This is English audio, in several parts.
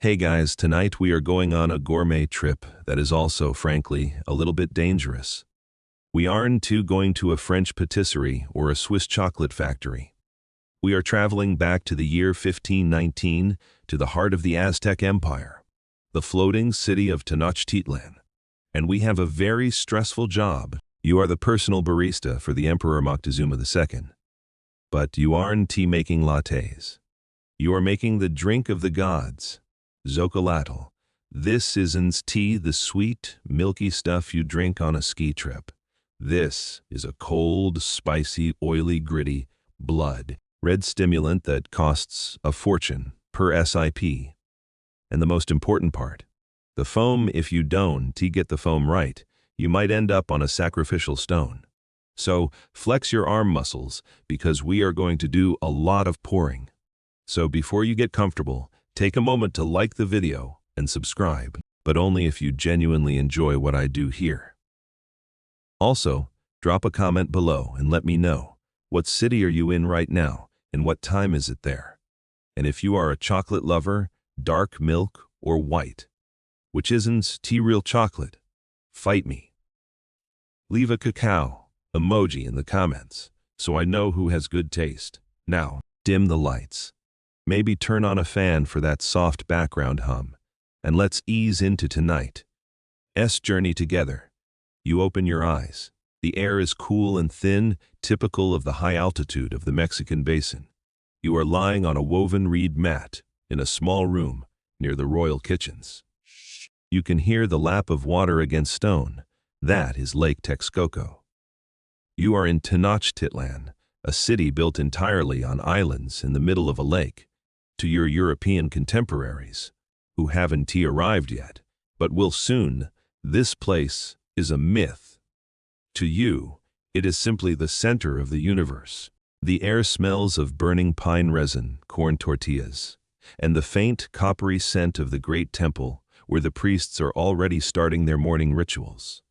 Hey guys, tonight we are going on a gourmet trip that is also, frankly, a little bit dangerous. We aren't going to a French patisserie or a Swiss chocolate factory. We are traveling back to the year 1519 to the heart of the Aztec Empire, the floating city of Tenochtitlan. And we have a very stressful job. You are the personal barista for the Emperor Moctezuma II. But you aren't making lattes. You are making the drink of the gods. Xocolatl. This isn't tea, the sweet, milky stuff you drink on a ski trip. This is a cold, spicy, oily, gritty, blood, red stimulant that costs a fortune per SIP. And the most important part, the foam. If you don't get the foam right, you might end up on a sacrificial stone. So flex your arm muscles because we are going to do a lot of pouring. So before you get comfortable, take a moment to like the video and subscribe, but only if you genuinely enjoy what I do here. Also, drop a comment below and let me know, what city are you in right now and what time is it there? And if you are a chocolate lover, dark milk or white, which isn't real chocolate, fight me. Leave a cacao emoji in the comments so I know who has good taste. Now, dim the lights. Maybe turn on a fan for that soft background hum, and let's ease into tonight's journey together. You open your eyes. The air is cool and thin, typical of the high altitude of the Mexican basin. You are lying on a woven reed mat in a small room near the royal kitchens. You can hear the lap of water against stone. That is Lake Texcoco. You are in Tenochtitlan, a city built entirely on islands in the middle of a lake. To your European contemporaries, who haven't arrived yet, but will soon, this place is a myth. To you, it is simply the center of the universe. The air smells of burning pine resin, corn tortillas, and the faint, coppery scent of the great temple where the priests are already starting their morning rituals.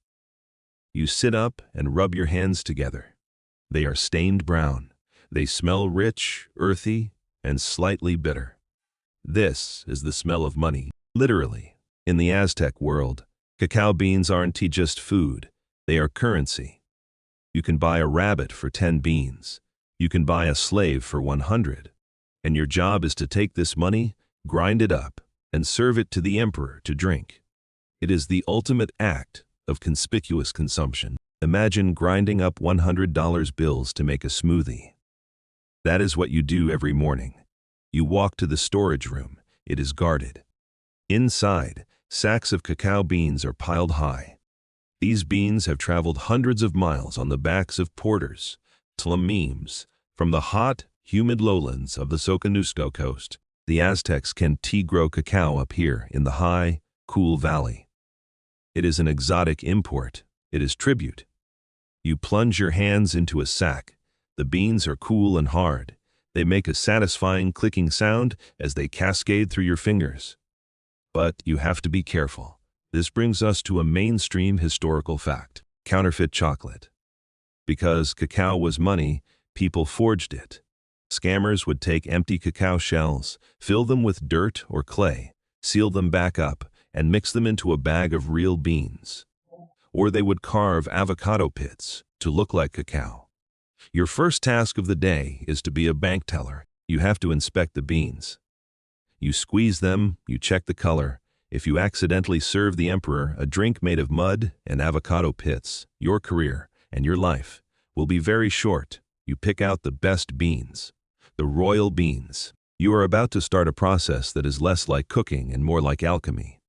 You sit up and rub your hands together. They are stained brown. They smell rich, earthy, and slightly bitter. This is the smell of money. Literally, in the Aztec world, cacao beans aren't just food, they are currency. You can buy a rabbit for 10 beans. You can buy a slave for 100. And your job is to take this money, grind it up, and serve it to the emperor to drink. It is the ultimate act of conspicuous consumption. Imagine grinding up $100 bills to make a smoothie. That is what you do every morning. You walk to the storage room. It is guarded. Inside, sacks of cacao beans are piled high. These beans have traveled hundreds of miles on the backs of porters, tlamemes, from the hot, humid lowlands of the Soconusco coast. The Aztecs can grow cacao up here in the high, cool valley. It is an exotic import. It is tribute. You plunge your hands into a sack. The beans are cool and hard. They make a satisfying clicking sound as they cascade through your fingers. But you have to be careful. This brings us to a mainstream historical fact: counterfeit chocolate. Because cacao was money, people forged it. Scammers would take empty cacao shells, fill them with dirt or clay, seal them back up, and mix them into a bag of real beans. Or they would carve avocado pits to look like cacao. Your first task of the day is to be a bank teller. You have to inspect the beans. You squeeze them, you check the color. If you accidentally serve the emperor a drink made of mud and avocado pits, your career and your life will be very short. You pick out the best beans, the royal beans. You are about to start a process that is less like cooking and more like alchemy.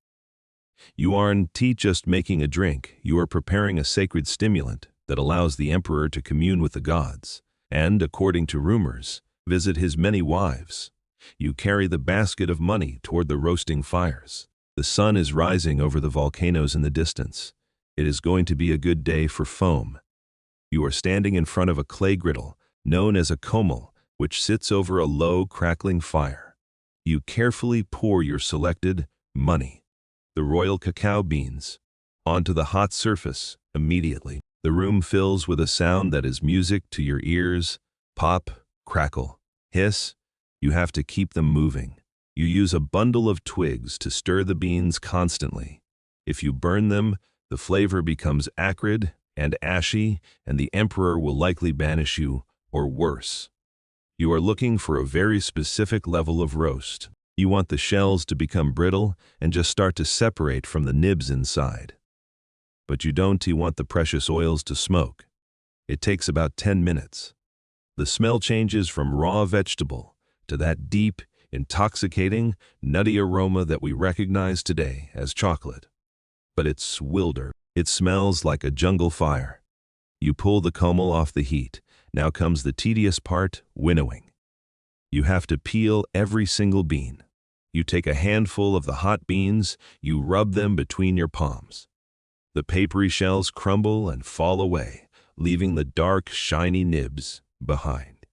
You aren't just making a drink, you are preparing a sacred stimulant that allows the emperor to commune with the gods, and, according to rumors, visit his many wives. You carry the basket of money toward the roasting fires. The sun is rising over the volcanoes in the distance. It is going to be a good day for foam. You are standing in front of a clay griddle, known as a comal, which sits over a low, crackling fire. You carefully pour your selected money, the royal cacao beans, onto the hot surface immediately. The room fills with a sound that is music to your ears. Pop, crackle, hiss. You have to keep them moving. You use a bundle of twigs to stir the beans constantly. If you burn them, the flavor becomes acrid and ashy, and the emperor will likely banish you, or worse. You are looking for a very specific level of roast. You want the shells to become brittle and just start to separate from the nibs inside. But you don't want the precious oils to smoke. It takes about 10 minutes. The smell changes from raw vegetable to that deep, intoxicating, nutty aroma that we recognize today as chocolate. But it's wilder. It smells like a jungle fire. You pull the comel off the heat. Now comes the tedious part, winnowing. You have to peel every single bean. You take a handful of the hot beans, you rub them between your palms. The papery shells crumble and fall away, leaving the dark, shiny nibs behind.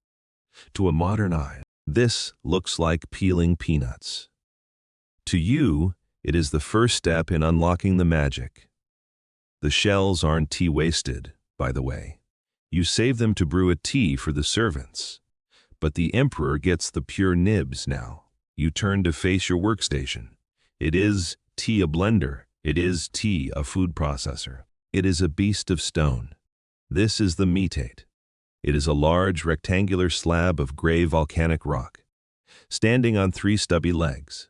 To a modern eye, this looks like peeling peanuts. To you, it is the first step in unlocking the magic. The shells aren't tea wasted, by the way. You save them to brew a tea for the servants. But the emperor gets the pure nibs now. You turn to face your workstation. It is tea a blender. It is tea a food processor. It is a beast of stone. This is the metate. It is a large rectangular slab of gray volcanic rock, standing on 3 stubby legs.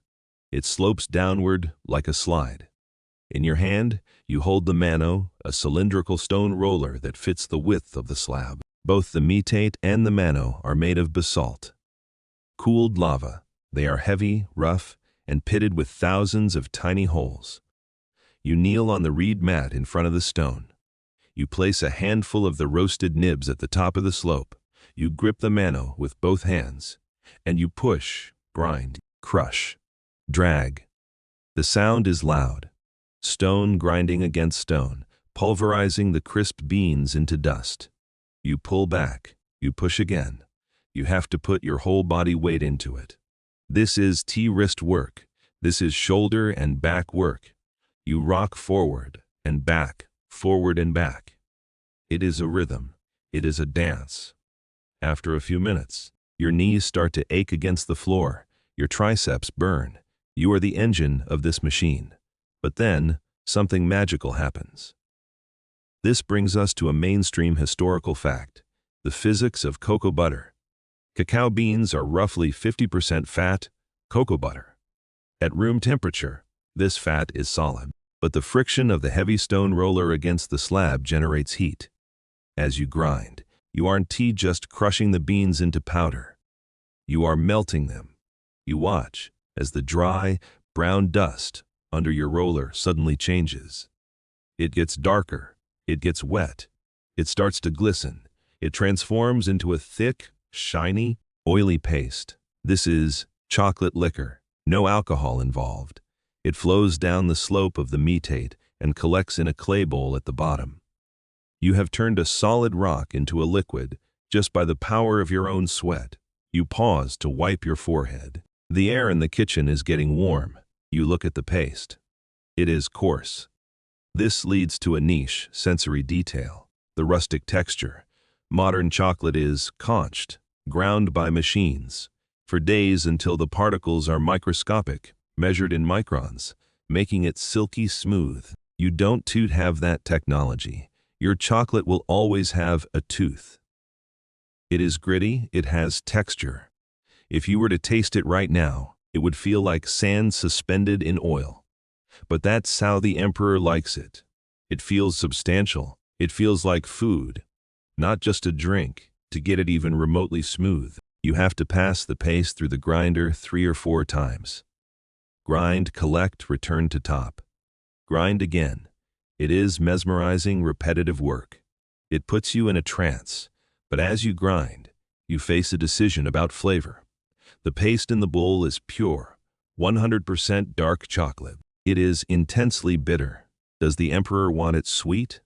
It slopes downward like a slide. In your hand, you hold the mano, a cylindrical stone roller that fits the width of the slab. Both the metate and the mano are made of basalt. Cooled lava, they are heavy, rough, and pitted with thousands of tiny holes. You kneel on the reed mat in front of the stone. You place a handful of the roasted nibs at the top of the slope. You grip the mano with both hands, and you push, grind, crush, drag. The sound is loud. Stone grinding against stone, pulverizing the crisp beans into dust. You pull back, you push again. You have to put your whole body weight into it. This is tea-wrist work. This is shoulder and back work. You rock forward and back, forward and back. It is a rhythm. It is a dance. After a few minutes, your knees start to ache against the floor. Your triceps burn. You are the engine of this machine. But then, something magical happens. This brings us to a mainstream historical fact, the physics of cocoa butter. Cacao beans are roughly 50% fat, cocoa butter. At room temperature, this fat is solid, but the friction of the heavy stone roller against the slab generates heat. As you grind, you aren't just crushing the beans into powder. You are melting them. You watch as the dry, brown dust under your roller suddenly changes. It gets darker. It gets wet. It starts to glisten. It transforms into a thick, shiny, oily paste. This is chocolate liquor. No alcohol involved. It flows down the slope of the metate and collects in a clay bowl at the bottom. You have turned a solid rock into a liquid just by the power of your own sweat. You pause to wipe your forehead. The air in the kitchen is getting warm. You look at the paste. It is coarse. This leads to a niche sensory detail, the rustic texture. Modern chocolate is conched, ground by machines, for days until the particles are microscopic, measured in microns, making it silky smooth. You don't have that technology. Your chocolate will always have a tooth. It is gritty, it has texture. If you were to taste it right now, it would feel like sand suspended in oil. But that's how the emperor likes it. It feels substantial. It feels like food, not just a drink. To get it even remotely smooth, you have to pass the paste through the grinder 3 or 4 times. Grind, collect, return to top. Grind again. It is mesmerizing, repetitive work. It puts you in a trance, but as you grind, you face a decision about flavor. The paste in the bowl is pure, 100% dark chocolate. It is intensely bitter. Does the emperor want it sweet?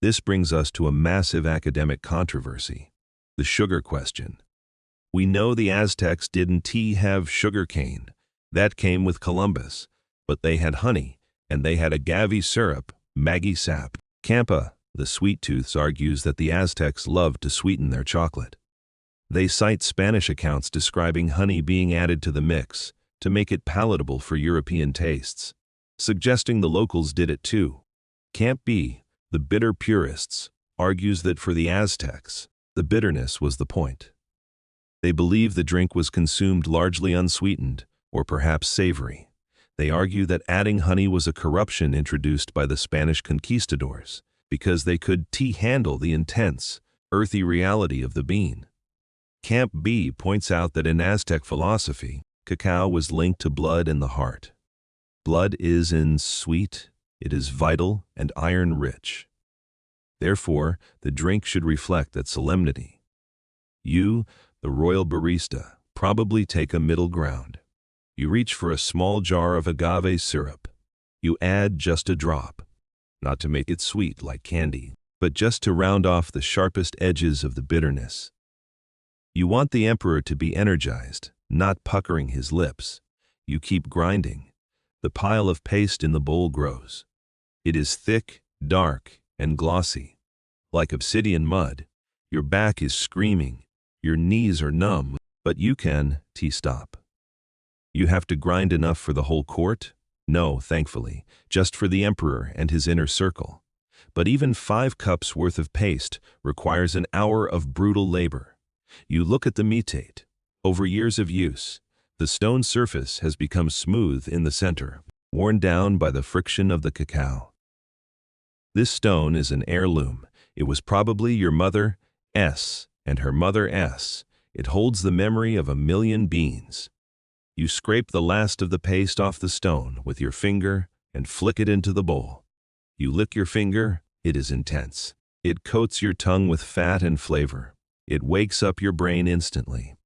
This brings us to a massive academic controversy, the sugar question. We know the Aztecs didn't have sugar cane. That came with Columbus, but they had honey, and they had agave syrup, Maggie sap. Campa, the sweet tooths, argues that the Aztecs loved to sweeten their chocolate. They cite Spanish accounts describing honey being added to the mix, to make it palatable for European tastes, suggesting the locals did it too. Camp B, the bitter purists, argues that for the Aztecs, the bitterness was the point. They believe the drink was consumed largely unsweetened, or perhaps savory. They argue that adding honey was a corruption introduced by the Spanish conquistadors, because they could handle the intense, earthy reality of the bean. Camp B points out that in Aztec philosophy, cacao was linked to blood and the heart. Blood is sweet, it is vital and iron-rich. Therefore, the drink should reflect that solemnity. You, the royal barista, probably take a middle ground. You reach for a small jar of agave syrup. You add just a drop, not to make it sweet like candy, but just to round off the sharpest edges of the bitterness. You want the emperor to be energized, not puckering his lips. You keep grinding. The pile of paste in the bowl grows. It is thick, dark, and glossy. Like obsidian mud, your back is screaming, your knees are numb, but you can stop. You have to grind enough for the whole court? No, thankfully, just for the emperor and his inner circle. But even 5 cups worth of paste requires an hour of brutal labor. You look at the metate. Over years of use, the stone surface has become smooth in the center, worn down by the friction of the cacao. This stone is an heirloom. It was probably your mother's and her mother's. It holds the memory of 1,000,000 beans. You scrape the last of the paste off the stone with your finger and flick it into the bowl. You lick your finger, it is intense. It coats your tongue with fat and flavor. It wakes up your brain instantly.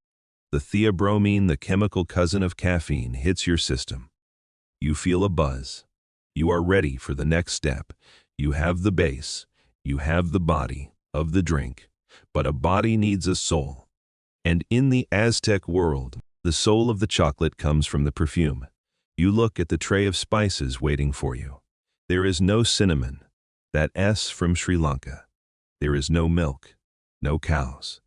The theobromine, the chemical cousin of caffeine, hits your system. You feel a buzz. You are ready for the next step. You have the base. You have the body of the drink. But a body needs a soul. And in the Aztec world, the soul of the chocolate comes from the perfume. You look at the tray of spices waiting for you. There is no cinnamon, that S from Sri Lanka. There is no milk, no cows.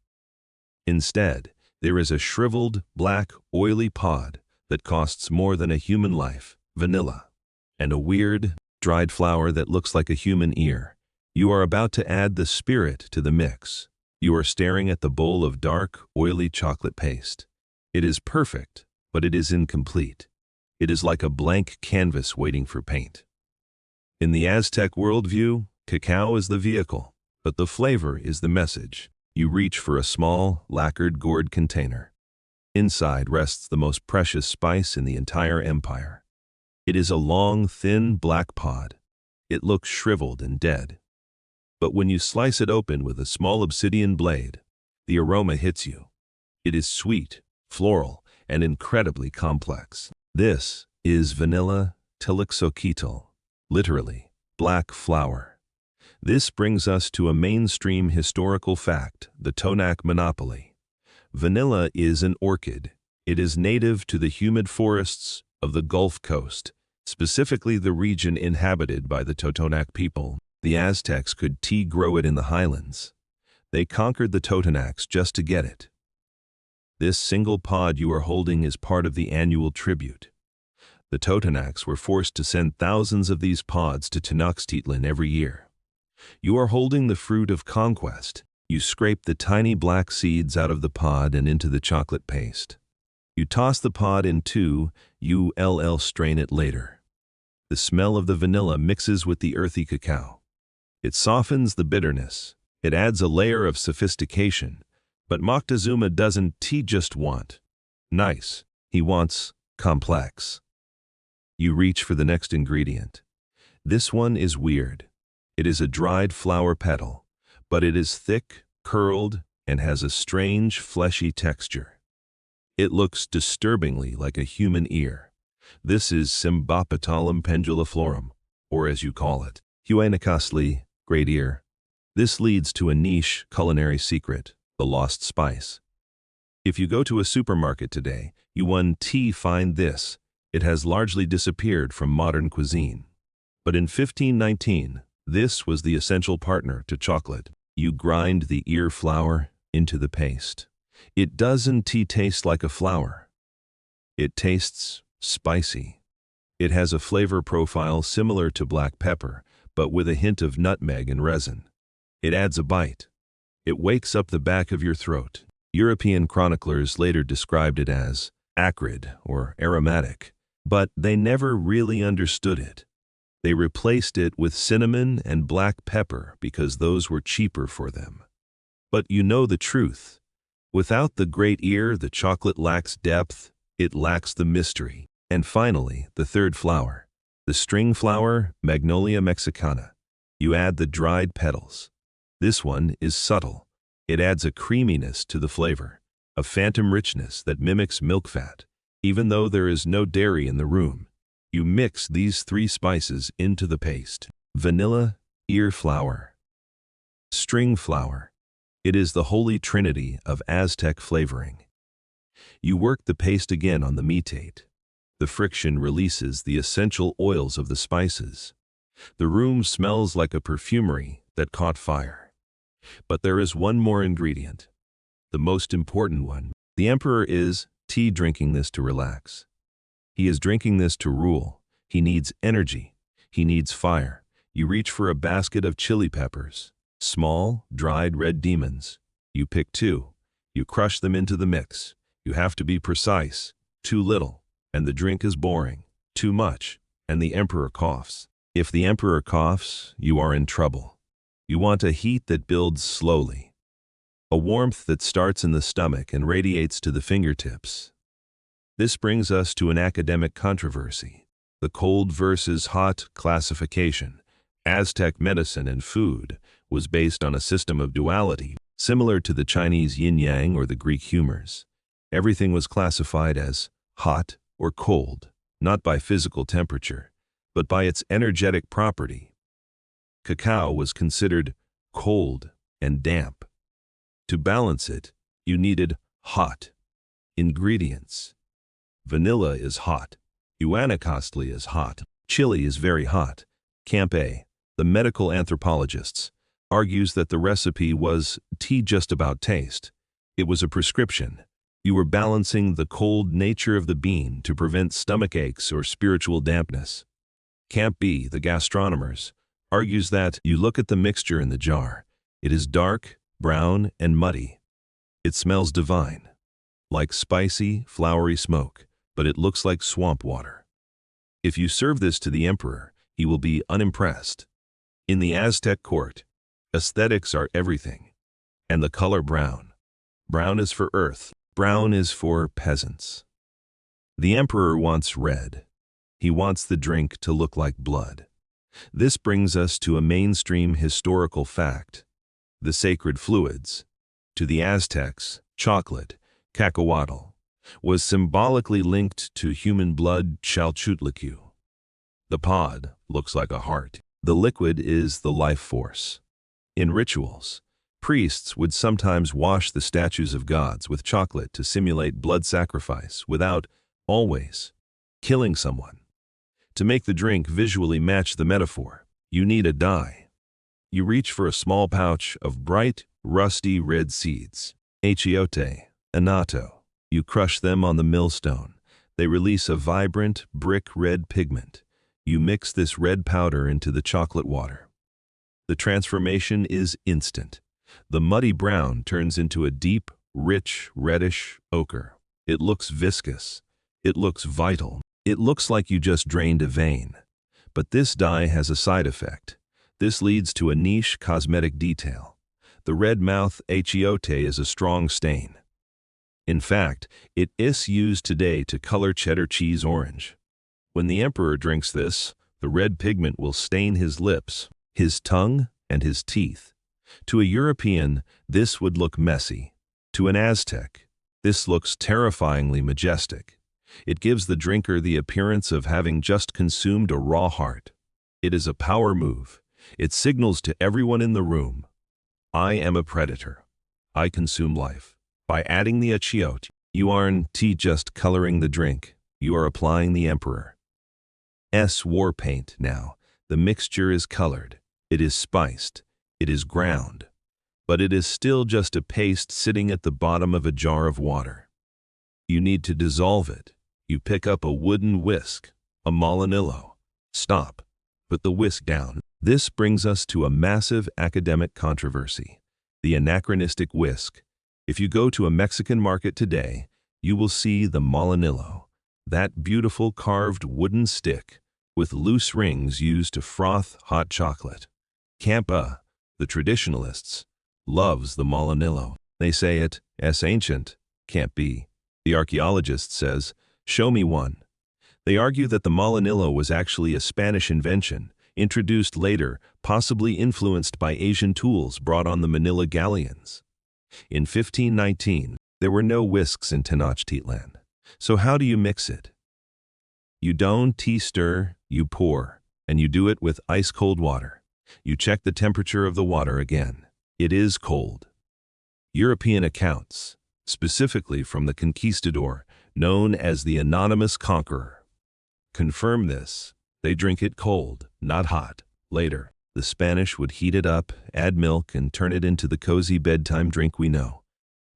Instead, there is a shriveled, black, oily pod that costs more than a human life, vanilla, and a weird, dried flower that looks like a human ear. You are about to add the spirit to the mix. You are staring at the bowl of dark, oily chocolate paste. It is perfect, but it is incomplete. It is like a blank canvas waiting for paint. In the Aztec worldview, cacao is the vehicle, but the flavor is the message. You reach for a small, lacquered gourd container. Inside rests the most precious spice in the entire empire. It is a long, thin, black pod. It looks shriveled and dead. But when you slice it open with a small obsidian blade, the aroma hits you. It is sweet, floral, and incredibly complex. This is vanilla tiliqzoquitl, literally, black flower. This brings us to a mainstream historical fact, the Totonac monopoly. Vanilla is an orchid. It is native to the humid forests of the Gulf Coast, specifically the region inhabited by the Totonac people. The Aztecs could grow it in the highlands. They conquered the Totonacs just to get it. This single pod you are holding is part of the annual tribute. The Totonacs were forced to send thousands of these pods to Tenochtitlan every year. You are holding the fruit of conquest. You scrape the tiny black seeds out of the pod and into the chocolate paste. You toss the pod in two, you'll strain it later. The smell of the vanilla mixes with the earthy cacao. It softens the bitterness. It adds a layer of sophistication. But Moctezuma doesn't just want nice. He wants complex. You reach for the next ingredient. This one is weird. It is a dried flower petal, but it is thick, curled, and has a strange, fleshy texture. It looks disturbingly like a human ear. This is Cymbopetalum penduliflorum, or as you call it, Huanacastli, great ear. This leads to a niche culinary secret, the lost spice. If you go to a supermarket today, you find this. It has largely disappeared from modern cuisine. But in 1519, this was the essential partner to chocolate. You grind the ear flour into the paste. It doesn't taste like a flour. It tastes spicy. It has a flavor profile similar to black pepper, but with a hint of nutmeg and resin. It adds a bite. It wakes up the back of your throat. European chroniclers later described it as acrid or aromatic, but they never really understood it. They replaced it with cinnamon and black pepper because those were cheaper for them. But you know the truth. Without the great ear, the chocolate lacks depth, it lacks the mystery. And finally, the third flower, the string flower, Magnolia mexicana. You add the dried petals. This one is subtle. It adds a creaminess to the flavor, a phantom richness that mimics milk fat, even though there is no dairy in the room. You mix these three spices into the paste. Vanilla, ear flower, string flower. It is the holy trinity of Aztec flavoring. You work the paste again on the meatate. The friction releases the essential oils of the spices. The room smells like a perfumery that caught fire. But there is one more ingredient, the most important one. The emperor is drinking this to relax. He is drinking this to rule. He needs energy. He needs fire. You reach for a basket of chili peppers, small, dried red demons. You pick 2. You crush them into the mix. You have to be precise. Too little, and the drink is boring. Too much, and the emperor coughs. If the emperor coughs, you are in trouble. You want a heat that builds slowly, a warmth that starts in the stomach and radiates to the fingertips. This brings us to an academic controversy, the cold versus hot classification. Aztec medicine and food was based on a system of duality, similar to the Chinese yin-yang or the Greek humors. Everything was classified as hot or cold, not by physical temperature, but by its energetic property. Cacao was considered cold and damp. To balance it, you needed hot ingredients. Vanilla is hot. Guanacaste is hot. Chili is very hot. Campe, the medical anthropologists, argues that the recipe was just about taste. It was a prescription. You were balancing the cold nature of the bean to prevent stomach aches or spiritual dampness. Campe, the gastronomers, argues that you look at the mixture in the jar. It is dark, brown, and muddy. It smells divine, like spicy, flowery smoke, but it looks like swamp water. If you serve this to the emperor, he will be unimpressed. In the Aztec court, aesthetics are everything. And the color brown. Brown is for earth. Brown is for peasants. The emperor wants red. He wants the drink to look like blood. This brings us to a mainstream historical fact. The sacred fluids. To the Aztecs, chocolate, cacahuatl, was symbolically linked to human blood, chalchutlicu. The pod looks like a heart. The liquid is the life force. In rituals, priests would sometimes wash the statues of gods with chocolate to simulate blood sacrifice without, always, killing someone. To make the drink visually match the metaphor, you need a dye. You reach for a small pouch of bright, rusty red seeds, achiote, annatto. You crush them on the millstone. They release a vibrant, brick-red pigment. You mix this red powder into the chocolate water. The transformation is instant. The muddy brown turns into a deep, rich, reddish ochre. It looks viscous. It looks vital. It looks like you just drained a vein. But this dye has a side effect. This leads to a niche cosmetic detail. The red mouth achiote is a strong stain. In fact, it is used today to color cheddar cheese orange. When the emperor drinks this, the red pigment will stain his lips, his tongue, and his teeth. To a European, this would look messy. To an Aztec, this looks terrifyingly majestic. It gives the drinker the appearance of having just consumed a raw heart. It is a power move. It signals to everyone in the room, I am a predator. I consume life. By adding the achiote, you aren't just coloring the drink. You are applying the emperor's war paint now. The mixture is colored. It is spiced. It is ground. But it is still just a paste sitting at the bottom of a jar of water. You need to dissolve it. You pick up a wooden whisk, a Molinillo. Stop. Put the whisk down. This brings us to a massive academic controversy. The anachronistic whisk. If you go to a Mexican market today, you will see the Molinillo, that beautiful carved wooden stick with loose rings used to froth hot chocolate. Campa, the traditionalists, loves the Molinillo. They say it's ancient. Can't be. The archaeologist says, show me one. They argue that the Molinillo was actually a Spanish invention, introduced later, possibly influenced by Asian tools brought on the Manila galleons. In 1519, there were no whisks in Tenochtitlan. So how do you mix it? You don't stir, you pour, and you do it with ice-cold water. You check the temperature of the water again. It is cold. European accounts, specifically from the conquistador, known as the Anonymous Conqueror, confirm this. They drink it cold, not hot. Later, the Spanish would heat it up, add milk, and turn it into the cozy bedtime drink we know.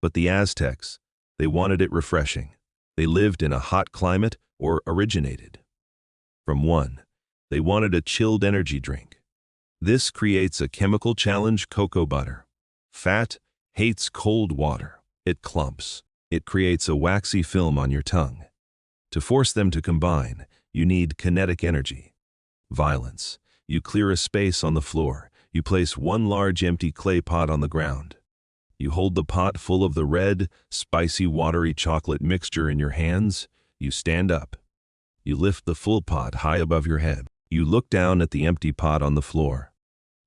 But the Aztecs, they wanted it refreshing. They lived in a hot climate or originated from one. They wanted a chilled energy drink. This creates a chemical challenge: cocoa butter. Fat hates cold water. It clumps. It creates a waxy film on your tongue. To force them to combine, you need kinetic energy. Violence. You clear a space on the floor. You place one large empty clay pot on the ground. You hold the pot full of the red, spicy, watery chocolate mixture in your hands. You stand up. You lift the full pot high above your head. You look down at the empty pot on the floor.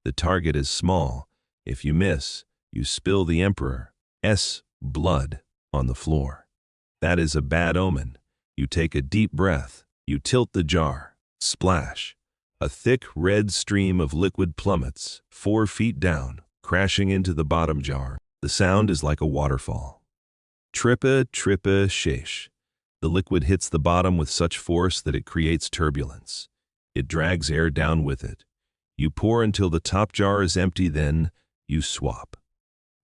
The target is small. If you miss, you spill the emperor's blood on the floor. That is a bad omen. You take a deep breath. You tilt the jar. Splash. A thick red stream of liquid plummets 4 feet down, crashing into the bottom jar. The sound is like a waterfall. Trippa, trippa, sheesh. The liquid hits the bottom with such force that it creates turbulence. It drags air down with it. You pour until the top jar is empty, then you swap.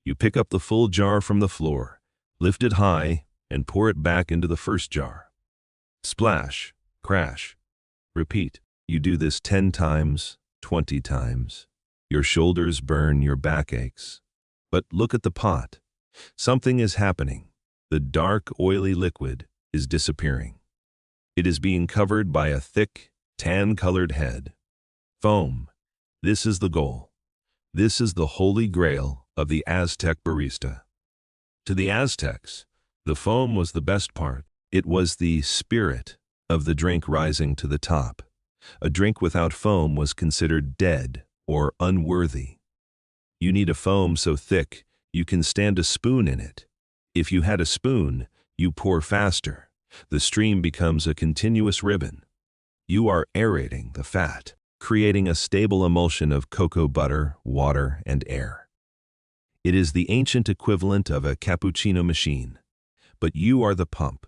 You pick up the full jar from the floor, lift it high, and pour it back into the first jar. Splash, crash, repeat. You do this 10 times, 20 times. Your shoulders burn, your back aches. But look at the pot. Something is happening. The dark, oily liquid is disappearing. It is being covered by a thick, tan-colored head. Foam. This is the goal. This is the holy grail of the Aztec barista. To the Aztecs, the foam was the best part. It was the spirit of the drink rising to the top. A drink without foam was considered dead or unworthy. You need a foam so thick you can stand a spoon in it. If you had a spoon, you pour faster. The stream becomes a continuous ribbon. You are aerating the fat, creating a stable emulsion of cocoa butter, water, and air. It is the ancient equivalent of a cappuccino machine. But you are the pump.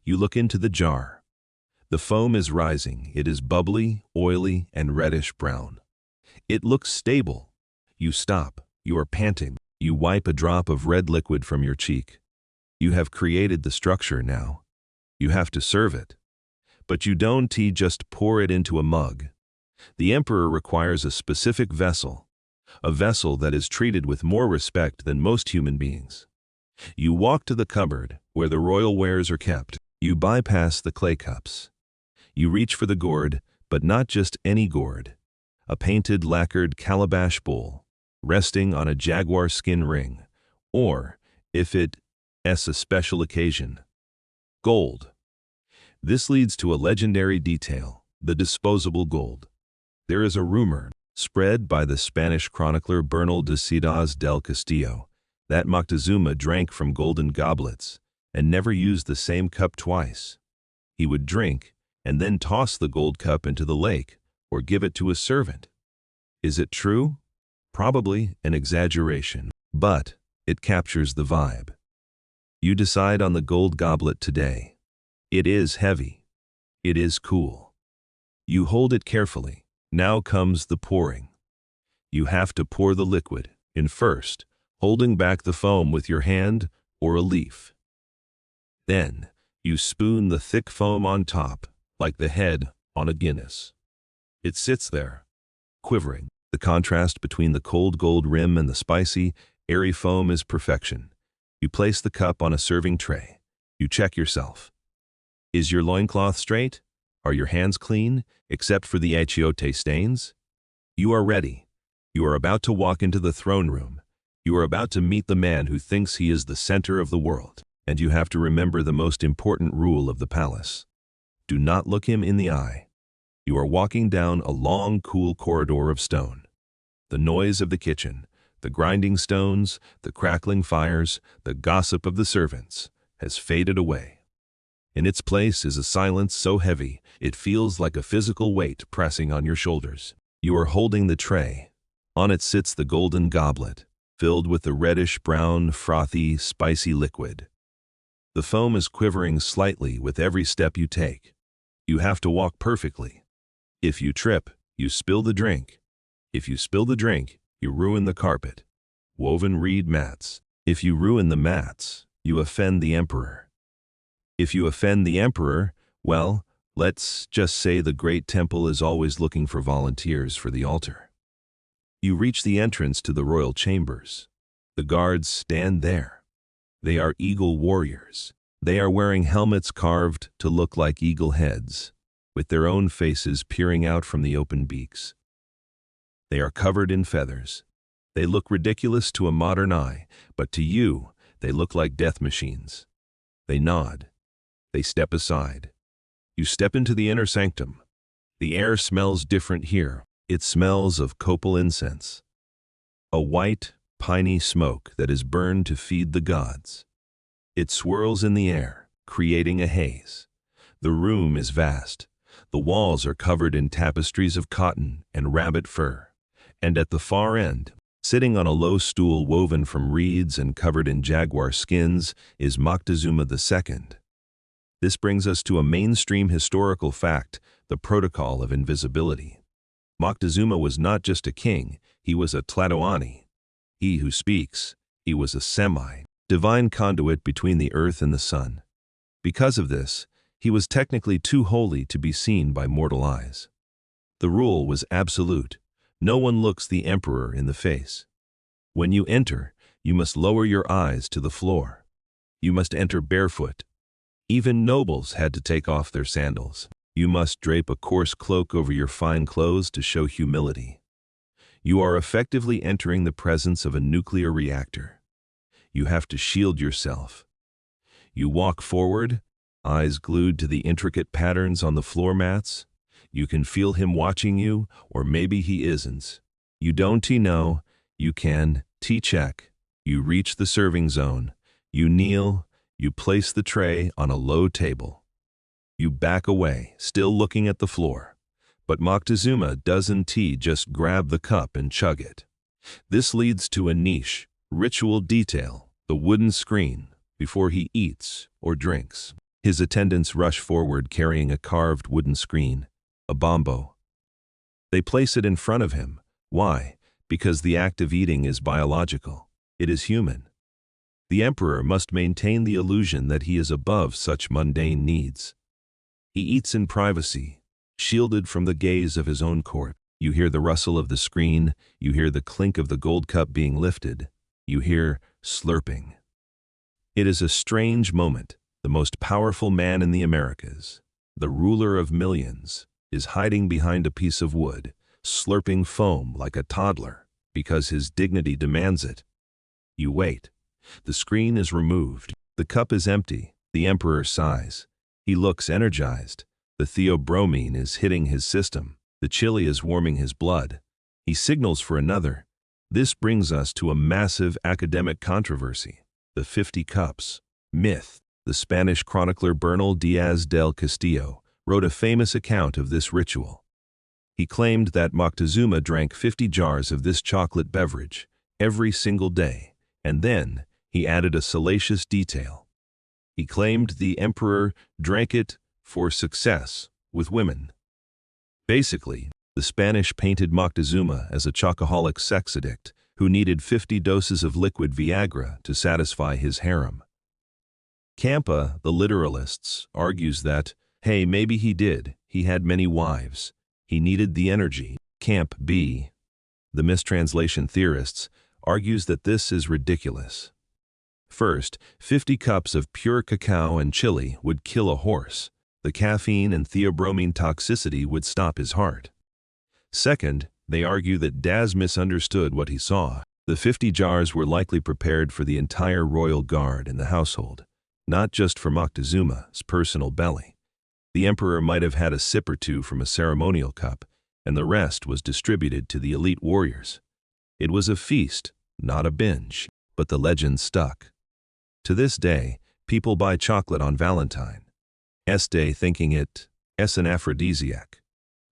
You look into the jar. The foam is rising. It is bubbly, oily, and reddish-brown. It looks stable. You stop. You are panting. You wipe a drop of red liquid from your cheek. You have created the structure now. You have to serve it. But you don't just pour it into a mug. The emperor requires a specific vessel, a vessel that is treated with more respect than most human beings. You walk to the cupboard where the royal wares are kept. You bypass the clay cups. You reach for the gourd, but not just any gourd. A painted, lacquered calabash bowl, resting on a jaguar skin ring, or, if it's a special occasion, gold. This leads to a legendary detail: the disposable gold. There is a rumor, spread by the Spanish chronicler Bernal de Ciudad del Castillo, that Moctezuma drank from golden goblets and never used the same cup twice. He would drink and then toss the gold cup into the lake or give it to a servant. Is it true? Probably an exaggeration, but it captures the vibe. You decide on the gold goblet today. It is heavy. It is cool. You hold it carefully. Now comes the pouring. You have to pour the liquid in first, holding back the foam with your hand or a leaf. Then, You spoon the thick foam on top, like the head on a Guinness. It sits there, quivering. The contrast between the cold gold rim and the spicy, airy foam is perfection. You place the cup on a serving tray. You check yourself. Is your loincloth straight? Are your hands clean, except for the achiote stains? You are ready. You are about to walk into the throne room. You are about to meet the man who thinks he is the center of the world. And you have to remember the most important rule of the palace. Do not look him in the eye. You are walking down a long, cool corridor of stone. The noise of the kitchen, the grinding stones, the crackling fires, the gossip of the servants has faded away. In its place is a silence so heavy it feels like a physical weight pressing on your shoulders. You are holding the tray. On it sits the golden goblet, filled with the reddish-brown, frothy, spicy liquid. The foam is quivering slightly with every step you take. You have to walk perfectly. If you trip, you spill the drink. If you spill the drink, you ruin the carpet. Woven reed mats. If you ruin the mats, you offend the emperor. If you offend the emperor, well, let's just say the great temple is always looking for volunteers for the altar. You reach the entrance to the royal chambers. The guards stand there. They are eagle warriors. They are wearing helmets carved to look like eagle heads, with their own faces peering out from the open beaks. They are covered in feathers. They look ridiculous to a modern eye, but to you, they look like death machines. They nod. They step aside. You step into the inner sanctum. The air smells different here. It smells of copal incense. A white, piney smoke that is burned to feed the gods. It swirls in the air, creating a haze. The room is vast. The walls are covered in tapestries of cotton and rabbit fur. And at the far end, sitting on a low stool woven from reeds and covered in jaguar skins, is Moctezuma II. This brings us to a mainstream historical fact, the protocol of invisibility. Moctezuma was not just a king, he was a Tlatoani. He who speaks, he was a semi-divine conduit between the earth and the sun. Because of this, he was technically too holy to be seen by mortal eyes. The rule was absolute. No one looks the emperor in the face. When you enter, you must lower your eyes to the floor. You must enter barefoot. Even nobles had to take off their sandals. You must drape a coarse cloak over your fine clothes to show humility. You are effectively entering the presence of a nuclear reactor. You have to shield yourself. You walk forward, eyes glued to the intricate patterns on the floor mats. You can feel him watching you, or maybe he isn't. You don't know, you can check. You reach the serving zone. You kneel, you place the tray on a low table. You back away, still looking at the floor. But Moctezuma doesn't just grab the cup and chug it. This leads to a niche, ritual detail, the wooden screen, before he eats or drinks. His attendants rush forward carrying a carved wooden screen, a bombo. They place it in front of him. Why? Because the act of eating is biological. It is human. The emperor must maintain the illusion that he is above such mundane needs. He eats in privacy, shielded from the gaze of his own court. You hear the rustle of the screen, you hear the clink of the gold cup being lifted, you hear slurping. It is a strange moment. The most powerful man in the Americas, the ruler of millions, is hiding behind a piece of wood, slurping foam like a toddler, because his dignity demands it. You wait. The screen is removed. The cup is empty. The emperor sighs. He looks energized. The theobromine is hitting his system. The chili is warming his blood. He signals for another. This brings us to a massive academic controversy. The 50 cups. Myth. The Spanish chronicler Bernal Diaz del Castillo wrote a famous account of this ritual. He claimed that Moctezuma drank 50 jars of this chocolate beverage every single day, and then he added a salacious detail. He claimed the emperor drank it for success with women. Basically, the Spanish painted Moctezuma as a chocoholic sex addict who needed 50 doses of liquid Viagra to satisfy his harem. Kampa, the literalists, argues that, hey, maybe he did. He had many wives. He needed the energy. Camp B, the mistranslation theorists, argues that this is ridiculous. First, 50 cups of pure cacao and chili would kill a horse. The caffeine and theobromine toxicity would stop his heart. Second, they argue that Daz misunderstood what he saw. The 50 jars were likely prepared for the entire royal guard in the household, not just for Moctezuma's personal belly. The emperor might have had a sip or two from a ceremonial cup, and the rest was distributed to the elite warriors. It was a feast, not a binge, but the legend stuck. To this day, people buy chocolate on Valentine's Day thinking it's an aphrodisiac,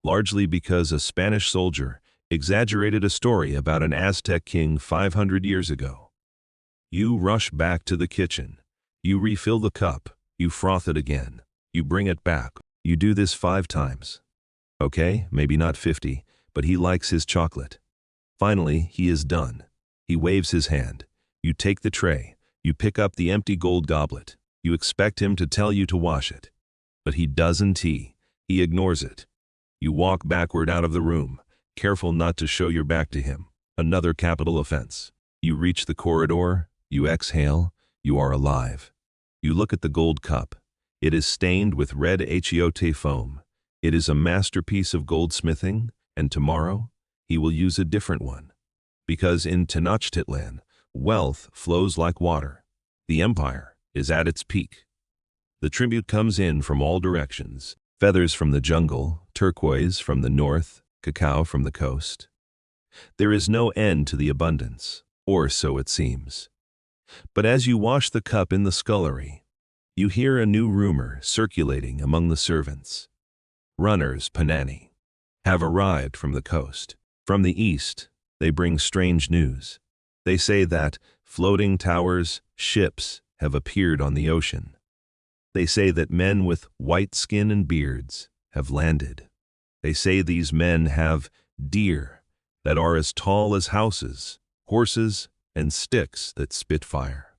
largely because a Spanish soldier exaggerated a story about an Aztec king 500 years ago. You rush back to the kitchen. You refill the cup. You froth it again. You bring it back. You do this 5 times. Okay, maybe not 50, but he likes his chocolate. Finally, he is done. He waves his hand. You take the tray. You pick up the empty gold goblet. You expect him to tell you to wash it. But he doesn't. He ignores it. You walk backward out of the room, careful not to show your back to him. Another capital offense. You reach the corridor. You exhale. You are alive. You look at the gold cup. It is stained with red achiote foam. It is a masterpiece of goldsmithing, and tomorrow he will use a different one. Because in Tenochtitlan, wealth flows like water. The empire is at its peak. The tribute comes in from all directions. Feathers from the jungle, turquoise from the north, cacao from the coast. There is no end to the abundance, or so it seems. But as you wash the cup in the scullery, you hear a new rumor circulating among the servants. Runners, Panani, have arrived from the coast. From the east, they bring strange news. They say that floating towers, ships, have appeared on the ocean. They say that men with white skin and beards have landed. They say these men have deer that are as tall as houses, horses, and sticks that spit fire.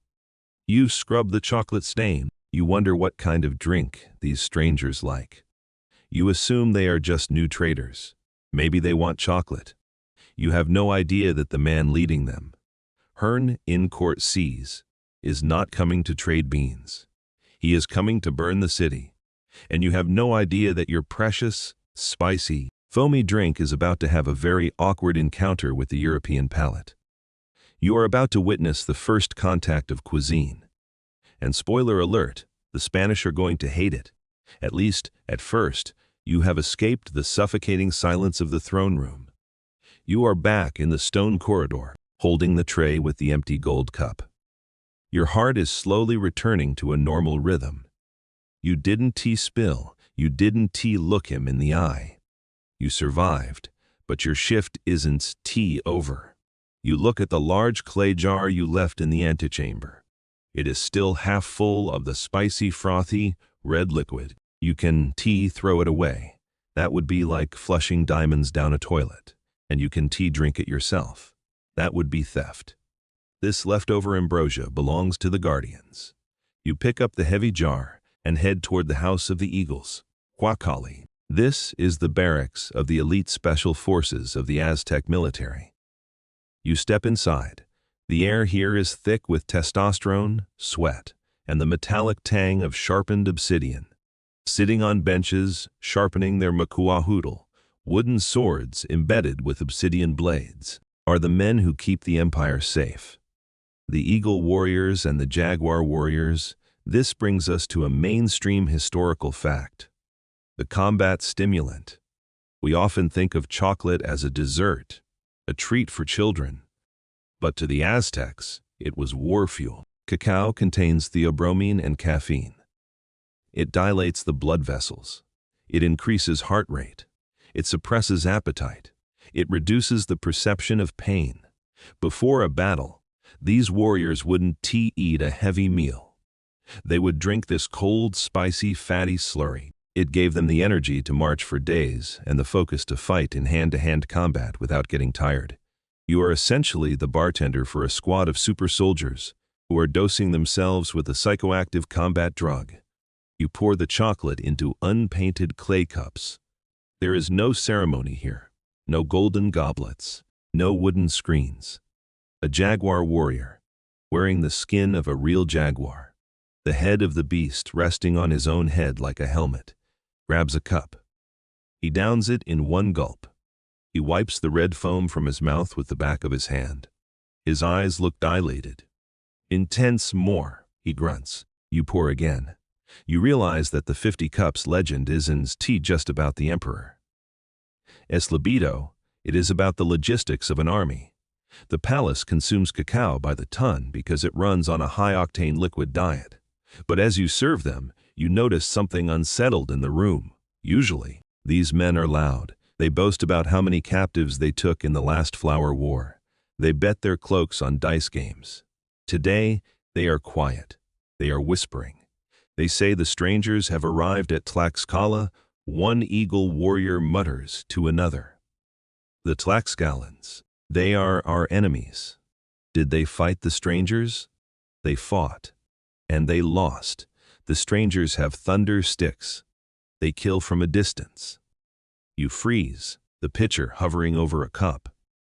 You scrub the chocolate stain. You wonder what kind of drink these strangers like. You assume they are just new traders. Maybe they want chocolate. You have no idea that the man leading them, Hearn in Court Seas, is not coming to trade beans. He is coming to burn the city. And you have no idea that your precious, spicy, foamy drink is about to have a very awkward encounter with the European palate. You are about to witness the first contact of cuisine. And spoiler alert, the Spanish are going to hate it. At least, at first, you have escaped the suffocating silence of the throne room. You are back in the stone corridor, holding the tray with the empty gold cup. Your heart is slowly returning to a normal rhythm. You didn't spill, you didn't look him in the eye. You survived, but your shift isn't over. You look at the large clay jar you left in the antechamber. It is still half full of the spicy, frothy, red liquid. You can throw it away. That would be like flushing diamonds down a toilet. And you can drink it yourself. That would be theft. This leftover ambrosia belongs to the guardians. You pick up the heavy jar and head toward the House of the Eagles, Huacali. This is the barracks of the elite special forces of the Aztec military. You step inside. The air here is thick with testosterone, sweat, and the metallic tang of sharpened obsidian. Sitting on benches, sharpening their makuahoodle, wooden swords embedded with obsidian blades, are the men who keep the empire safe. The eagle warriors and the jaguar warriors. This brings us to a mainstream historical fact. The combat stimulant. We often think of chocolate as a dessert, a treat for children. But to the Aztecs, it was war fuel. Cacao contains theobromine and caffeine. It dilates the blood vessels. It increases heart rate. It suppresses appetite. It reduces the perception of pain. Before a battle, these warriors wouldn't eat a heavy meal. They would drink this cold, spicy, fatty slurry. It gave them the energy to march for days and the focus to fight in hand-to-hand combat without getting tired. You are essentially the bartender for a squad of super soldiers, who are dosing themselves with a psychoactive combat drug. You pour the chocolate into unpainted clay cups. There is no ceremony here, no golden goblets, no wooden screens. A jaguar warrior, wearing the skin of a real jaguar, the head of the beast resting on his own head like a helmet, grabs a cup. He downs it in one gulp. He wipes the red foam from his mouth with the back of his hand. His eyes look dilated. "Intense more," he grunts. You pour again. You realize that the 50 cups legend isn't just about the emperor. Es libido, it is about the logistics of an army. The palace consumes cacao by the ton because it runs on a high-octane liquid diet. But as you serve them, you notice something unsettled in the room. Usually, these men are loud. They boast about how many captives they took in the last flower war. They bet their cloaks on dice games. Today, they are quiet. They are whispering. They say the strangers have arrived at Tlaxcala. One eagle warrior mutters to another. The Tlaxcalans, they are our enemies. Did they fight the strangers? They fought. And they lost. The strangers have thunder sticks. They kill from a distance. You freeze, the pitcher hovering over a cup.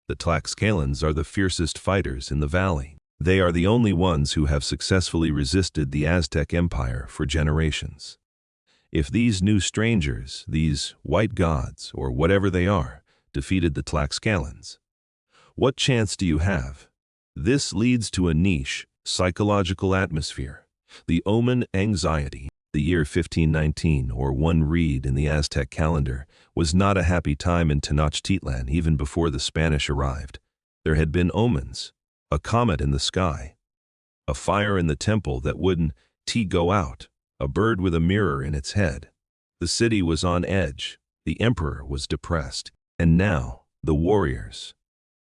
The Tlaxcalans are the fiercest fighters in the valley. They are the only ones who have successfully resisted the Aztec Empire for generations. If these new strangers, these white gods, or whatever they are, defeated the Tlaxcalans, what chance do you have? This leads to a niche, psychological atmosphere. The omen anxiety. The year 1519, or one read in the Aztec calendar, was not a happy time in Tenochtitlan even before the Spanish arrived. There had been omens, a comet in the sky, a fire in the temple that wouldn't go out, a bird with a mirror in its head. The city was on edge, the emperor was depressed, and now, the warriors,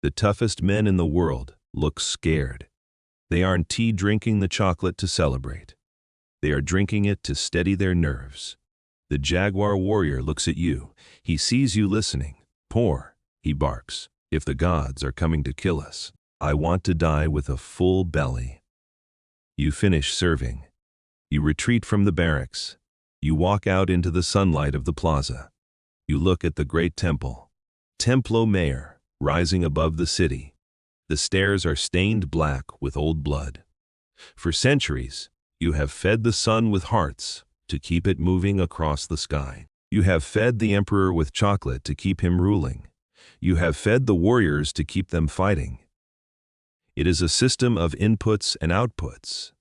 the toughest men in the world, look scared. They aren't drinking the chocolate to celebrate. They are drinking it to steady their nerves. The jaguar warrior looks at you. He sees you listening. "Pour," he barks. "If the gods are coming to kill us, I want to die with a full belly." You finish serving. You retreat from the barracks. You walk out into the sunlight of the plaza. You look at the great temple, Templo Mayor, rising above the city. The stairs are stained black with old blood. For centuries, you have fed the sun with hearts to keep it moving across the sky. You have fed the emperor with chocolate to keep him ruling. You have fed the warriors to keep them fighting. It is a system of inputs and outputs.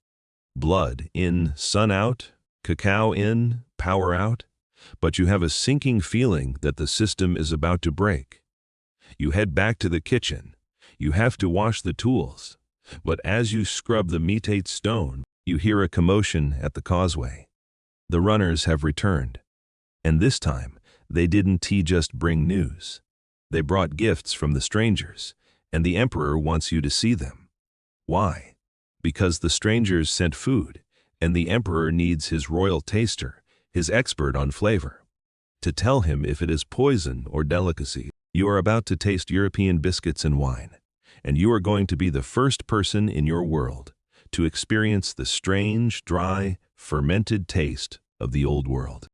Blood in, sun out, cacao in, power out. But you have a sinking feeling that the system is about to break. You head back to the kitchen. You have to wash the tools. But as you scrub the metate stone, you hear a commotion at the causeway. The runners have returned. And this time, they didn't just bring news. They brought gifts from the strangers, and the emperor wants you to see them. Why? Because the strangers sent food, and the emperor needs his royal taster, his expert on flavor, to tell him if it is poison or delicacy. You are about to taste European biscuits and wine, and you are going to be the first person in your world to experience the strange, dry, fermented taste of the old world.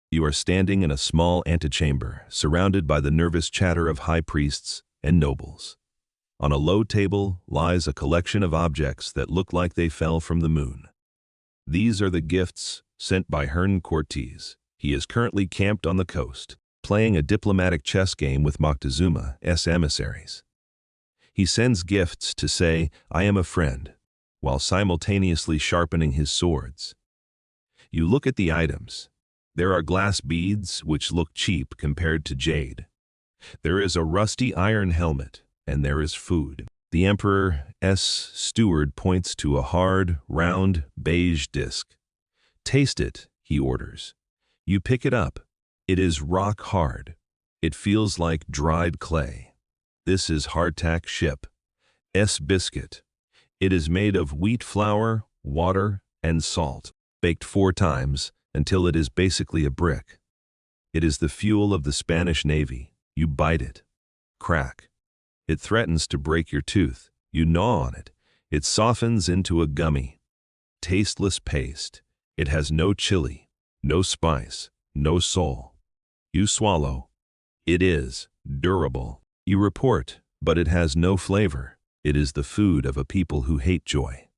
You are standing in a small antechamber, surrounded by the nervous chatter of high priests and nobles. On a low table lies a collection of objects that look like they fell from the moon. These are the gifts sent by Hern Cortés. He is currently camped on the coast, playing a diplomatic chess game with Moctezuma's emissaries. He sends gifts to say, "I am a friend," while simultaneously sharpening his swords. You look at the items. There are glass beads, which look cheap compared to jade. There is a rusty iron helmet, and there is food. The Emperor's steward points to a hard, round, beige disc. "Taste it," he orders. You pick it up. It is rock hard. It feels like dried clay. This is hardtack ship. Biscuit. It is made of wheat flour, water, and salt, baked 4 times until it is basically a brick. It is the fuel of the Spanish Navy. You bite it. Crack. It threatens to break your tooth. You gnaw on it. It softens into a gummy, tasteless paste. It has no chili, no spice, no soul. You swallow. It is durable. You report, but it has no flavor. It is the food of a people who hate joy.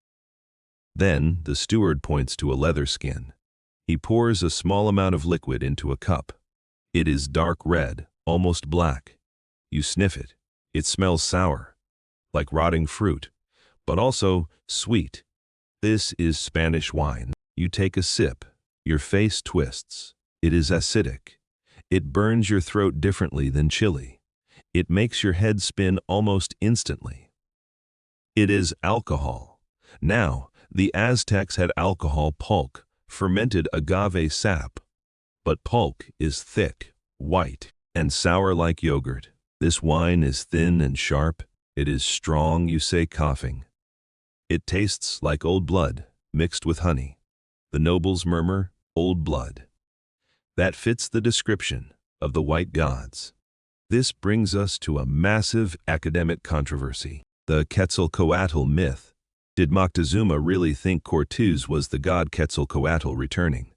Then the steward points to a leather skin. He pours a small amount of liquid into a cup. It is dark red, almost black. You sniff it. It smells sour, like rotting fruit, but also sweet. This is Spanish wine. You take a sip. Your face twists. It is acidic. It burns your throat differently than chili. It makes your head spin almost instantly. It is alcohol. Now, the Aztecs had alcohol pulque, fermented agave sap. But pulque is thick, white, and sour like yogurt. This wine is thin and sharp. It is strong, you say, coughing. It tastes like old blood, mixed with honey. The nobles murmur, old blood. That fits the description of the white gods. This brings us to a massive academic controversy. The Quetzalcoatl myth. Did Moctezuma really think Cortez was the god Quetzalcoatl returning?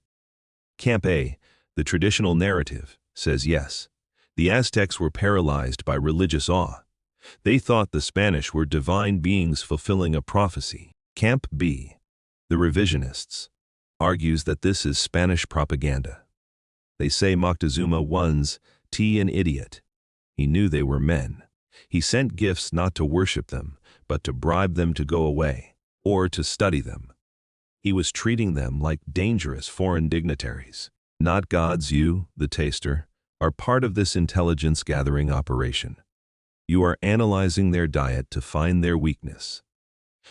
Camp A, the traditional narrative, says yes. The Aztecs were paralyzed by religious awe. They thought the Spanish were divine beings fulfilling a prophecy. Camp B, the revisionists, argues that this is Spanish propaganda. They say Moctezuma was an idiot. He knew they were men. He sent gifts not to worship them, but to bribe them to go away, or to study them. He was treating them like dangerous foreign dignitaries, not gods. You, the taster, are part of this intelligence-gathering operation. You are analyzing their diet to find their weakness.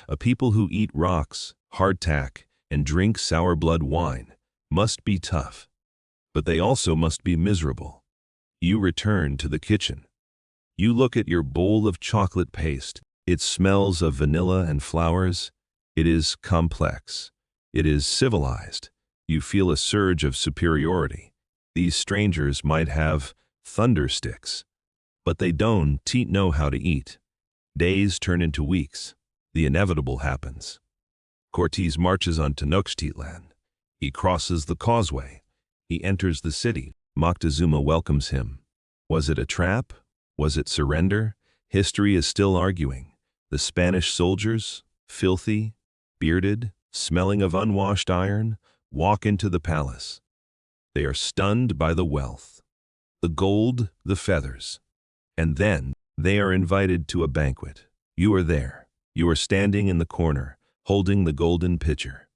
A people who eat rocks, hardtack, and drink sour blood wine must be tough, but they also must be miserable. You return to the kitchen. You look at your bowl of chocolate paste. It smells of vanilla and flowers. It is complex. It is civilized. You feel a surge of superiority. These strangers might have thunder sticks, but they don't know how to eat. Days turn into weeks. The inevitable happens. Cortez marches on Tenochtitlan. He crosses the causeway. He enters the city. Moctezuma welcomes him. Was it a trap? Was it surrender? History is still arguing. The Spanish soldiers, filthy, bearded, smelling of unwashed iron, walk into the palace. They are stunned by the wealth, the gold, the feathers. And then they are invited to a banquet. You are there. You are standing in the corner, holding the golden pitcher.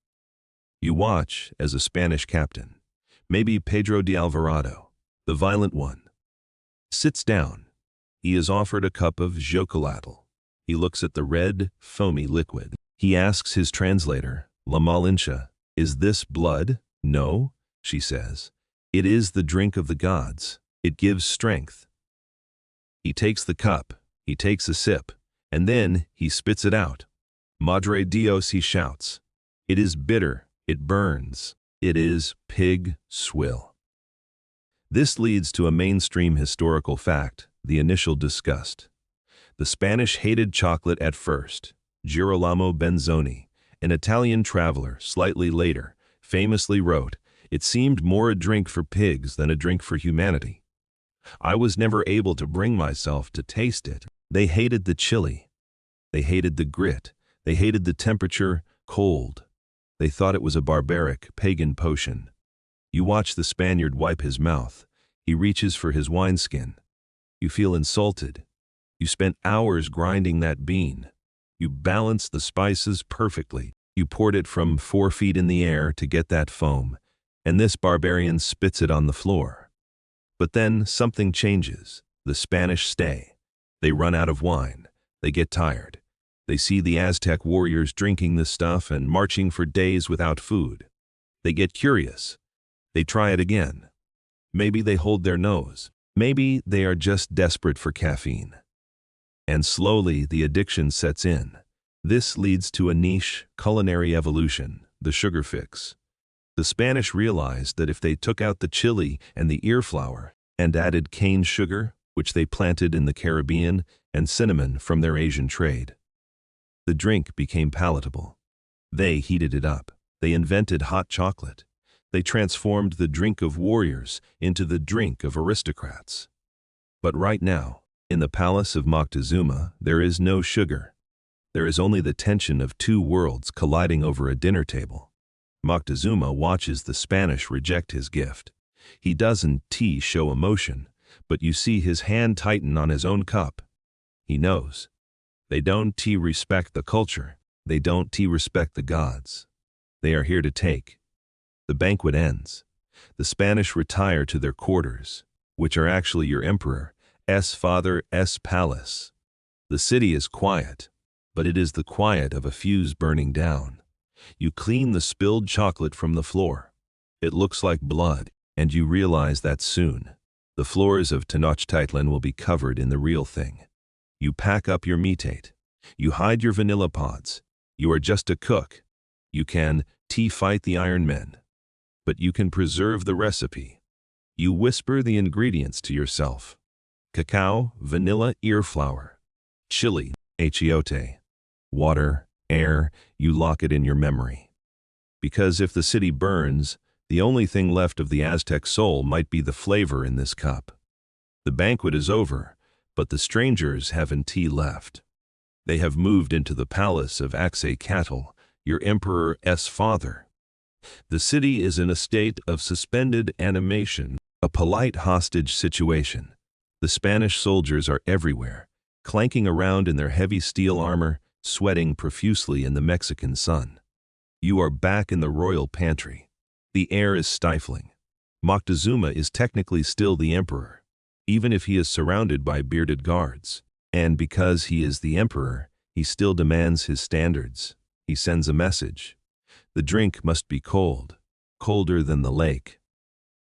You watch as a Spanish captain, maybe Pedro de Alvarado, the violent one, sits down. He is offered a cup of chocolatl. He looks at the red, foamy liquid. He asks his translator, La Malinche, "Is this blood?" "No," she says. "It is the drink of the gods. It gives strength." He takes the cup, he takes a sip, and then he spits it out. "Madre Dios," he shouts. It is bitter, it burns. It is pig swill. This leads to a mainstream historical fact, the initial disgust. The Spanish hated chocolate at first. Girolamo Benzoni, an Italian traveler, slightly later, famously wrote, "It seemed more a drink for pigs than a drink for humanity. I was never able to bring myself to taste it." They hated the chili. They hated the grit. They hated the temperature, cold. They thought it was a barbaric, pagan potion. You watch the Spaniard wipe his mouth. He reaches for his wineskin. You feel insulted. You spent hours grinding that bean. You balanced the spices perfectly. You poured it from 4 feet in the air to get that foam, and this barbarian spits it on the floor. But then something changes. The Spanish stay. They run out of wine. They get tired. They see the Aztec warriors drinking this stuff and marching for days without food. They get curious. They try it again. Maybe they hold their nose. Maybe they are just desperate for caffeine. And slowly the addiction sets in. This leads to a niche culinary evolution, the sugar fix. The Spanish realized that if they took out the chili and the ear flour and added cane sugar, which they planted in the Caribbean, and cinnamon from their Asian trade, the drink became palatable. They heated it up. They invented hot chocolate. They transformed the drink of warriors into the drink of aristocrats. But right now, in the palace of Moctezuma, there is no sugar. There is only the tension of two worlds colliding over a dinner table. Moctezuma watches the Spanish reject his gift. He doesn't show emotion, but you see his hand tighten on his own cup. He knows. They don't respect the culture. They don't respect the gods. They are here to take. The banquet ends. The Spanish retire to their quarters, which are actually your emperor's father's palace. The city is quiet, but it is the quiet of a fuse burning down. You clean the spilled chocolate from the floor. It looks like blood, and you realize that soon. The floors of Tenochtitlan will be covered in the real thing. You pack up your meat. You hide your vanilla pods. You are just a cook. You can fight the Iron Men. But you can preserve the recipe. You whisper the ingredients to yourself. Cacao, vanilla, ear flour, chili, achiote, water, air, you lock it in your memory. Because if the city burns, the only thing left of the Aztec soul might be the flavor in this cup. The banquet is over, but the strangers haven't left. They have moved into the palace of Axaycatl, your emperor's father. The city is in a state of suspended animation, a polite hostage situation. The Spanish soldiers are everywhere, clanking around in their heavy steel armor, sweating profusely in the Mexican sun. You are back in the royal pantry. The air is stifling. Moctezuma is technically still the emperor, even if he is surrounded by bearded guards. And because he is the emperor, he still demands his standards. He sends a message. The drink must be cold, colder than the lake.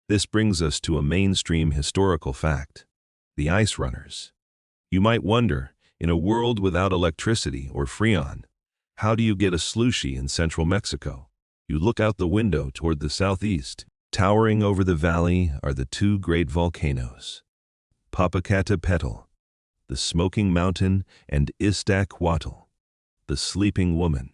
This brings us to a mainstream historical fact: the ice runners. You might wonder, in a world without electricity or freon, how do you get a slushie in central Mexico? You look out the window toward the southeast. Towering over the valley are the two great volcanoes, Popocatépetl, the smoking mountain, and Iztaccíhuatl, the sleeping woman.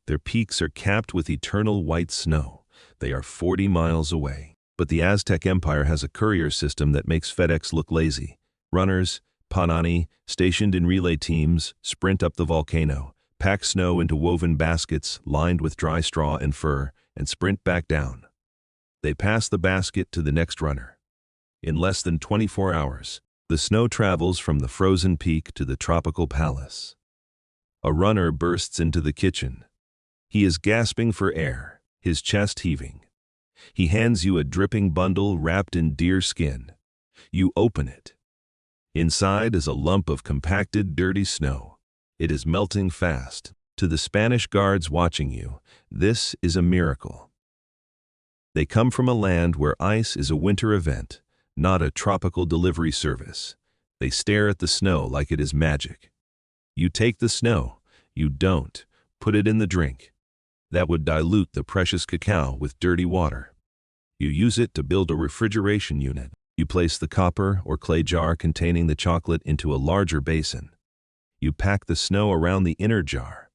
Their peaks are capped with eternal white snow. They are 40 miles away. But the Aztec Empire has a courier system that makes FedEx look lazy. Runners, Panani, stationed in relay teams, sprint up the volcano, pack snow into woven baskets lined with dry straw and fur, and sprint back down. They pass the basket to the next runner. In less than 24 hours, the snow travels from the frozen peak to the tropical palace. A runner bursts into the kitchen. He is gasping for air, his chest heaving. He hands you a dripping bundle wrapped in deer skin. You open it. Inside is a lump of compacted, dirty snow. It is melting fast. To the Spanish guards watching you, this is a miracle. They come from a land where ice is a winter event, not a tropical delivery service. They stare at the snow like it is magic. You take the snow. You don't. Put it in the drink. That would dilute the precious cacao with dirty water. You use it to build a refrigeration unit. You place the copper or clay jar containing the chocolate into a larger basin. You pack the snow around the inner jar.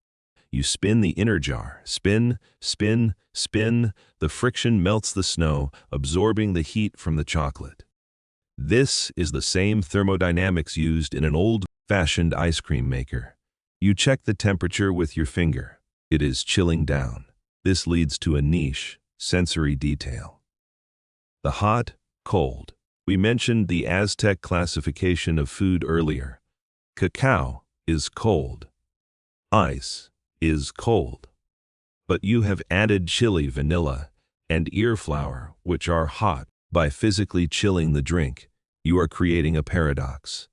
You spin the inner jar. Spin, spin, spin. The friction melts the snow, absorbing the heat from the chocolate. This is the same thermodynamics used in an old-fashioned ice cream maker. You check the temperature with your finger. It is chilling down. This leads to a niche, sensory detail. The hot, cold. We mentioned the Aztec classification of food earlier. Cacao is cold. Ice is cold. But you have added chili, vanilla, and ear flour, which are hot. By physically chilling the drink, You are creating a paradox.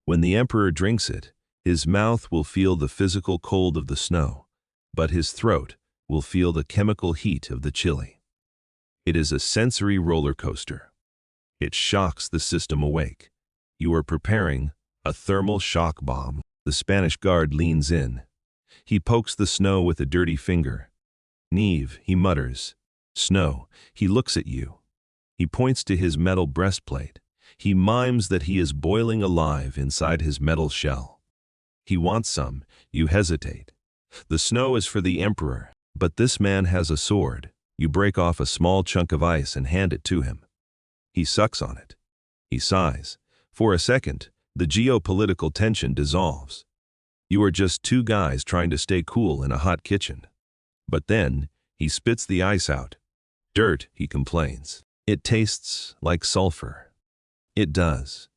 When the emperor drinks it, his mouth will feel the physical cold of the snow, but his throat will feel the chemical heat of the chili. It is a sensory roller coaster. It shocks the system awake. You are preparing a thermal shock bomb. The Spanish guard leans in. He pokes the snow with a dirty finger. Neve, he mutters. Snow, he looks at you. He points to his metal breastplate. He mimes that he is boiling alive inside his metal shell. He wants some. You hesitate. The snow is for the emperor, but this man has a sword. You break off a small chunk of ice and hand it to him. He sucks on it. He sighs. For a second, the geopolitical tension dissolves. You are just two guys trying to stay cool in a hot kitchen. But then, he spits the ice out. Dirt, he complains. It tastes like sulfur. It does.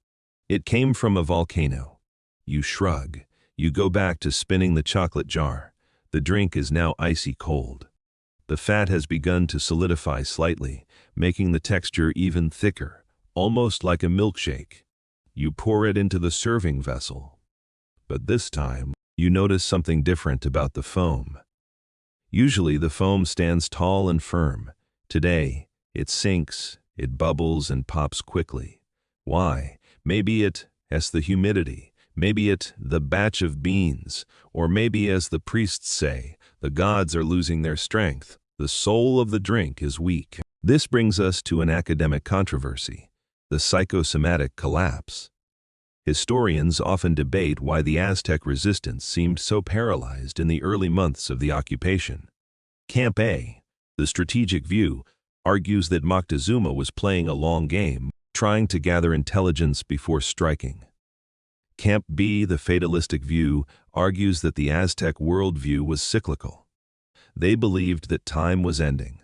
It came from a volcano. You shrug. You go back to spinning the chocolate jar. The drink is now icy cold. The fat has begun to solidify slightly, making the texture even thicker, almost like a milkshake. You pour it into the serving vessel. But this time, you notice something different about the foam. Usually the foam stands tall and firm. Today, it sinks, it bubbles and pops quickly. Why? Maybe it's the humidity. Maybe it's the batch of beans. Or maybe, as the priests say, the gods are losing their strength. The soul of the drink is weak. This brings us to an academic controversy, the psychosomatic collapse. Historians often debate why the Aztec resistance seemed so paralyzed in the early months of the occupation. Camp A, the strategic view, argues that Moctezuma was playing a long game, trying to gather intelligence before striking. Camp B, the fatalistic view, argues that the Aztec worldview was cyclical. They believed that time was ending.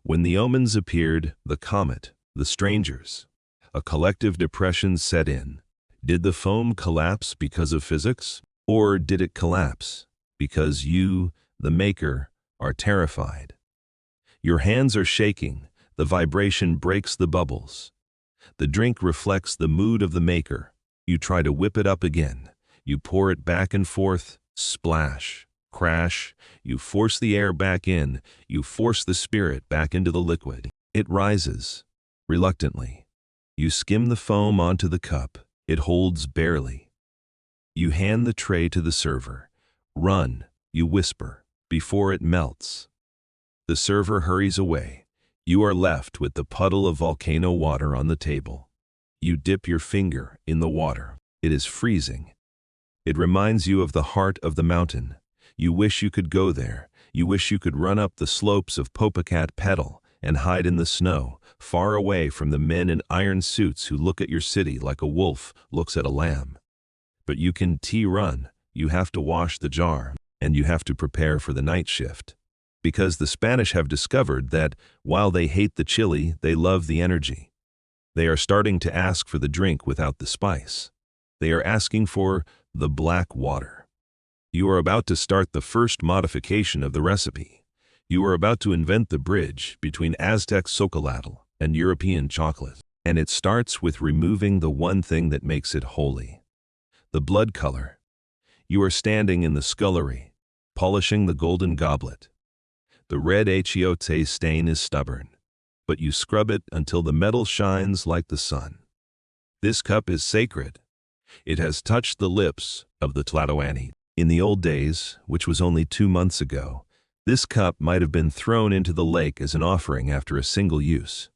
When the omens appeared, the comet, the strangers, a collective depression set in. Did the foam collapse because of physics? Or did it collapse because you, the maker, are terrified? Your hands are shaking. The vibration breaks the bubbles. The drink reflects the mood of the maker. You try to whip it up again. You pour it back and forth. Splash. Crash. You force the air back in. You force the spirit back into the liquid. It rises. Reluctantly. You skim the foam onto the cup. It holds barely. You hand the tray to the server. Run, you whisper, before it melts. The server hurries away. You are left with the puddle of volcano water on the table. You dip your finger in the water. It is freezing. It reminds you of the heart of the mountain. You wish you could go there. You wish you could run up the slopes of Popocatépetl and hide in the snow, far away from the men in iron suits who look at your city like a wolf looks at a lamb. But you can run. You have to wash the jar, and you have to prepare for the night shift. Because the Spanish have discovered that, while they hate the chili, they love the energy. They are starting to ask for the drink without the spice. They are asking for the black water. You are about to start the first modification of the recipe. You are about to invent the bridge between Aztec chocolatl and European chocolate. And it starts with removing the one thing that makes it holy. The blood color. You are standing in the scullery, polishing the golden goblet. The red achiote stain is stubborn, but you scrub it until the metal shines like the sun. This cup is sacred. It has touched the lips of the Tlatoani. In the old days, which was only 2 months ago, this cup might have been thrown into the lake as an offering after a single use.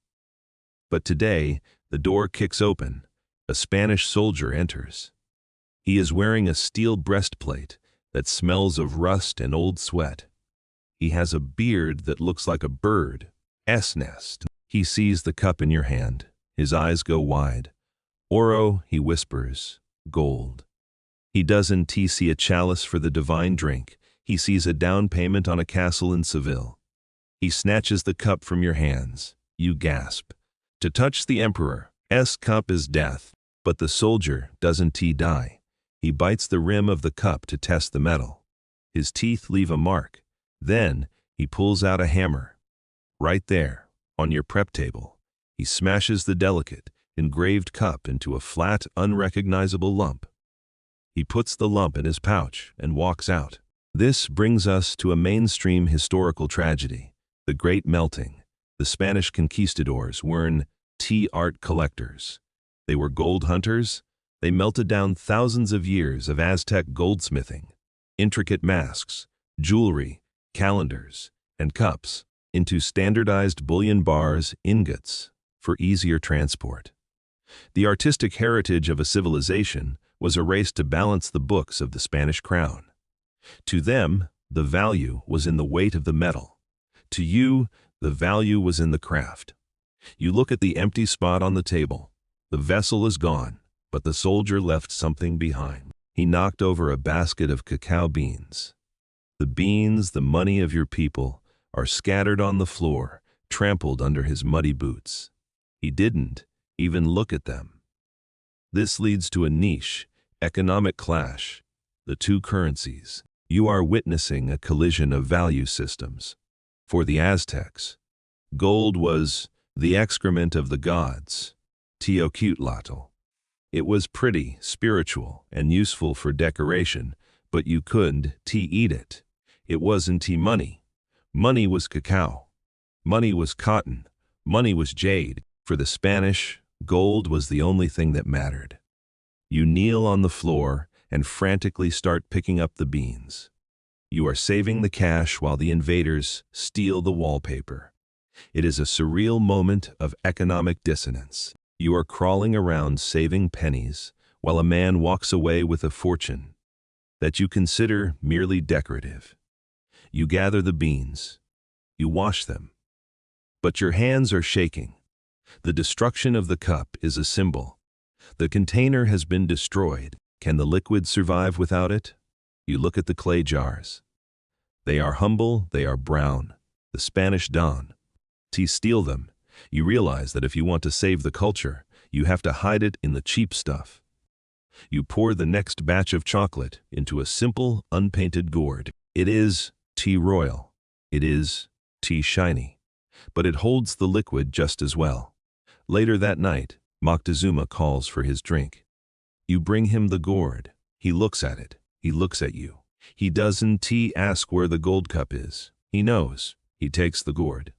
But today, the door kicks open. A Spanish soldier enters. He is wearing a steel breastplate that smells of rust and old sweat. He has a beard that looks like a bird's nest. He sees the cup in your hand. His eyes go wide. Oro, he whispers, gold. He doesn't see a chalice for the divine drink. He sees a down payment on a castle in Seville. He snatches the cup from your hands. You gasp. To touch the emperor's cup is death. But the soldier doesn't die. He bites the rim of the cup to test the metal. His teeth leave a mark. Then, he pulls out a hammer. Right there, on your prep table. He smashes the delicate, engraved cup into a flat, unrecognizable lump. He puts the lump in his pouch and walks out. This brings us to a mainstream historical tragedy, the Great Melting. The Spanish conquistadors weren't tea art collectors. They were gold hunters. They melted down thousands of years of Aztec goldsmithing, intricate masks, jewelry, calendars, and cups into standardized bullion bars, ingots, for easier transport. The artistic heritage of a civilization was erased to balance the books of the Spanish crown. To them, the value was in the weight of the metal. To you, the value was in the craft. You look at the empty spot on the table. The vessel is gone, but the soldier left something behind. He knocked over a basket of cacao beans. The beans, the money of your people, are scattered on the floor, trampled under his muddy boots. He didn't even look at them. This leads to a niche, economic clash, the two currencies. You are witnessing a collision of value systems. For the Aztecs, gold was the excrement of the gods, Teocutlotl. It was pretty, spiritual, and useful for decoration, but you couldn't eat it. It wasn't money. Money was cacao. Money was cotton. Money was jade. For the Spanish, gold was the only thing that mattered. You kneel on the floor and frantically start picking up the beans. You are saving the cash while the invaders steal the wallpaper. It is a surreal moment of economic dissonance. You are crawling around saving pennies while a man walks away with a fortune that you consider merely decorative. You gather the beans. You wash them. But your hands are shaking. The destruction of the cup is a symbol. The container has been destroyed. Can the liquid survive without it? You look at the clay jars. They are humble, they are brown. The Spanish dawn. To steal them, you realize that if you want to save the culture, you have to hide it in the cheap stuff. You pour the next batch of chocolate into a simple, unpainted gourd. It is tea royal. It is tea shiny. But it holds the liquid just as well. Later that night, Moctezuma calls for his drink. You bring him the gourd. He looks at it. He looks at you. He doesn't ask where the gold cup is. He knows. He takes the gourd.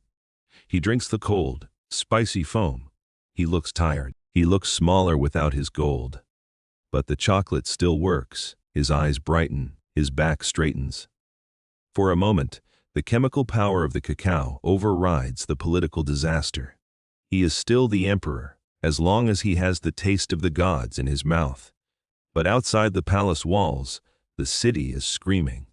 He drinks the cold, spicy foam. He looks tired. He looks smaller without his gold. But the chocolate still works. His eyes brighten. His back straightens. For a moment, the chemical power of the cacao overrides the political disaster. He is still the emperor, as long as he has the taste of the gods in his mouth. But outside the palace walls, the city is screaming.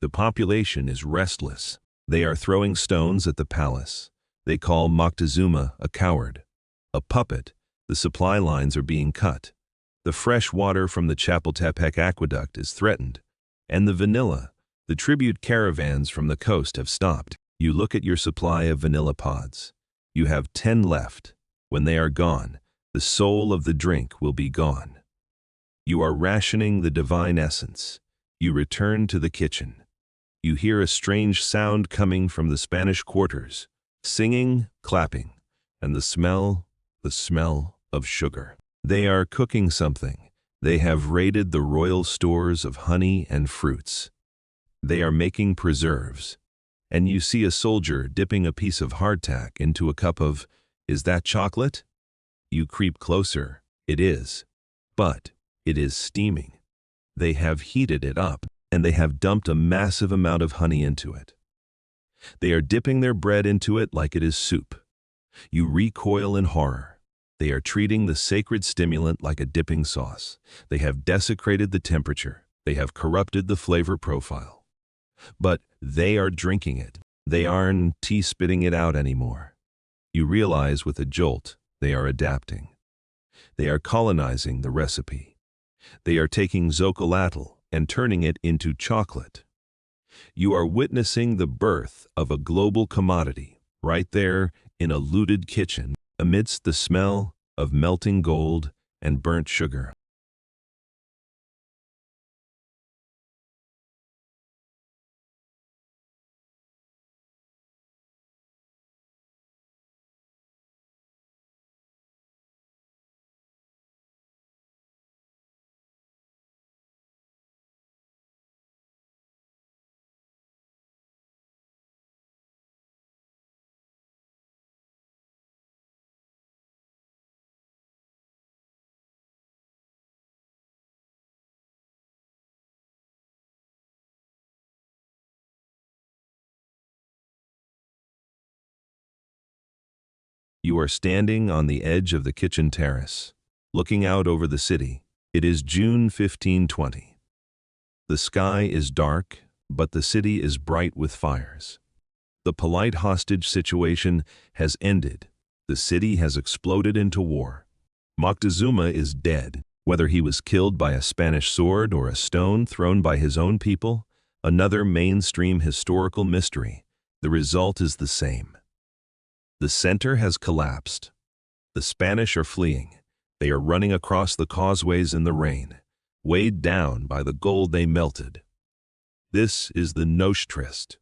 The population is restless. They are throwing stones at the palace. They call Moctezuma a coward, a puppet. The supply lines are being cut. The fresh water from the Chapultepec aqueduct is threatened. And the vanilla, the tribute caravans from the coast have stopped. You look at your supply of vanilla pods. You have 10 left. When they are gone, the soul of the drink will be gone. You are rationing the divine essence. You return to the kitchen. You hear a strange sound coming from the Spanish quarters, singing, clapping, and the smell of sugar. They are cooking something. They have raided the royal stores of honey and fruits. They are making preserves. And you see a soldier dipping a piece of hardtack into a cup of, is that chocolate? You creep closer. It is. But it is steaming. They have heated it up, and they have dumped a massive amount of honey into it. They are dipping their bread into it like it is soup. You recoil in horror. They are treating the sacred stimulant like a dipping sauce. They have desecrated the temperature. They have corrupted the flavor profile. But they are drinking it. They aren't spitting it out anymore. You realize with a jolt, they are adapting. They are colonizing the recipe. They are taking Zocolatl and turning it into chocolate. You are witnessing the birth of a global commodity right there in a looted kitchen amidst the smell of melting gold and burnt sugar. You are standing on the edge of the kitchen terrace, looking out over the city. It is June 1520. The sky is dark, but the city is bright with fires. The polite hostage situation has ended. The city has exploded into war. Moctezuma is dead. Whether he was killed by a Spanish sword or a stone thrown by his own people, another mainstream historical mystery, the result is the same. The center has collapsed. The Spanish are fleeing. They are running across the causeways in the rain, weighed down by the gold they melted. This is the Noche Triste,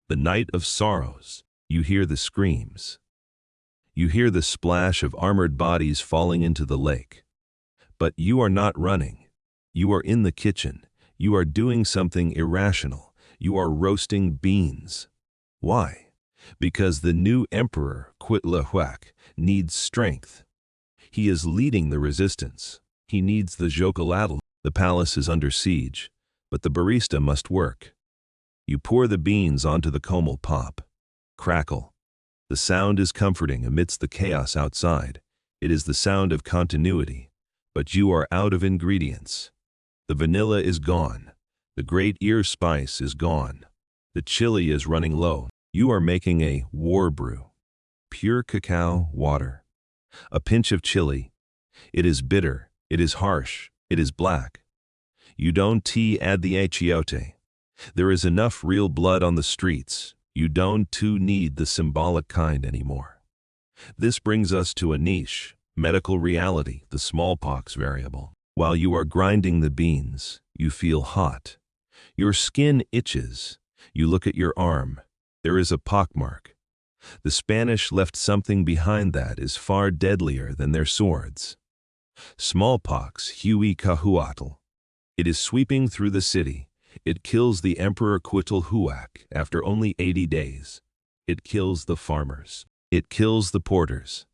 the night of sorrows. You hear the screams. You hear the splash of armored bodies falling into the lake. But you are not running. You are in the kitchen. You are doing something irrational. You are roasting beans. Why? Because the new emperor, Cuitlahuac, needs strength. He is leading the resistance. He needs the chocolatl. The palace is under siege, but the barista must work. You pour the beans onto the comal pop. Crackle. The sound is comforting amidst the chaos outside. It is the sound of continuity. But you are out of ingredients. The vanilla is gone. The great ear spice is gone. The chili is running low. You are making a war brew. Pure cacao water. A pinch of chili. It is bitter. It is harsh. It is black. You don't add the achiote. There is enough real blood on the streets. You don't need the symbolic kind anymore. This brings us to a niche. Medical reality, the smallpox variable. While you are grinding the beans, you feel hot. Your skin itches. You look at your arm. There is a pockmark. The Spanish left something behind that is far deadlier than their swords. Smallpox, Huey Cahuatl. It is sweeping through the city. It kills the Emperor Cuitlahuac after only 80 days. It kills the farmers. It kills the porters.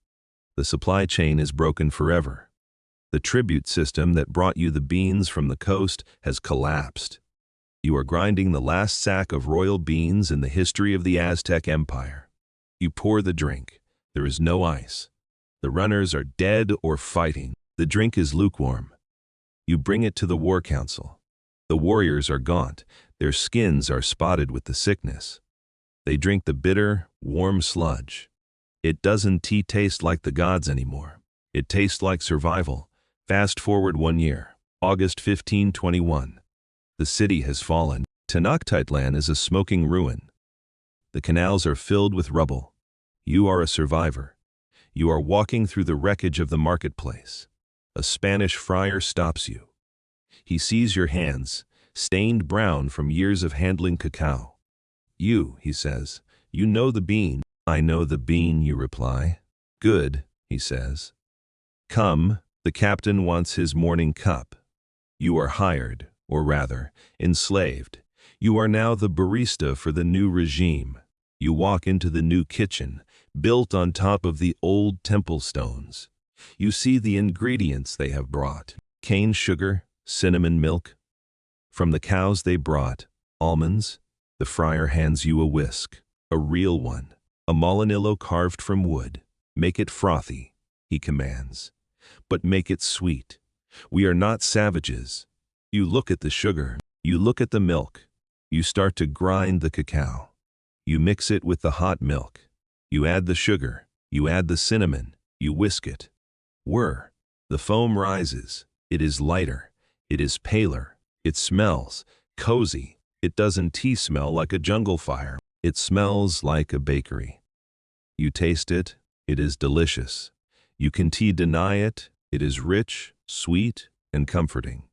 The supply chain is broken forever. The tribute system that brought you the beans from the coast has collapsed. You are grinding the last sack of royal beans in the history of the Aztec Empire. You pour the drink. There is no ice. The runners are dead or fighting. The drink is lukewarm. You bring it to the war council. The warriors are gaunt. Their skins are spotted with the sickness. They drink the bitter, warm sludge. It doesn't taste like the gods anymore. It tastes like survival. Fast forward 1 year, August 1521. The city has fallen. Tenochtitlan is a smoking ruin. The canals are filled with rubble. You are a survivor. You are walking through the wreckage of the marketplace. A Spanish friar stops you. He sees your hands, stained brown from years of handling cacao. You, he says, you know the bean. I know the bean, you reply. Good, he says. Come, the captain wants his morning cup. You are hired, or rather, enslaved. You are now the barista for the new regime. You walk into the new kitchen, built on top of the old temple stones. You see the ingredients they have brought. Cane sugar, cinnamon milk. From the cows they brought, almonds. The friar hands you a whisk, a real one. A molinillo carved from wood. Make it frothy, he commands. But make it sweet. We are not savages. You look at the sugar. You look at the milk. You start to grind the cacao. You mix it with the hot milk. You add the sugar. You add the cinnamon. You whisk it. Whir. The foam rises. It is lighter. It is paler. It smells cozy. It doesn't smell like a jungle fire. It smells like a bakery. You taste it. It is delicious. You can deny it. It is rich, sweet, and comforting.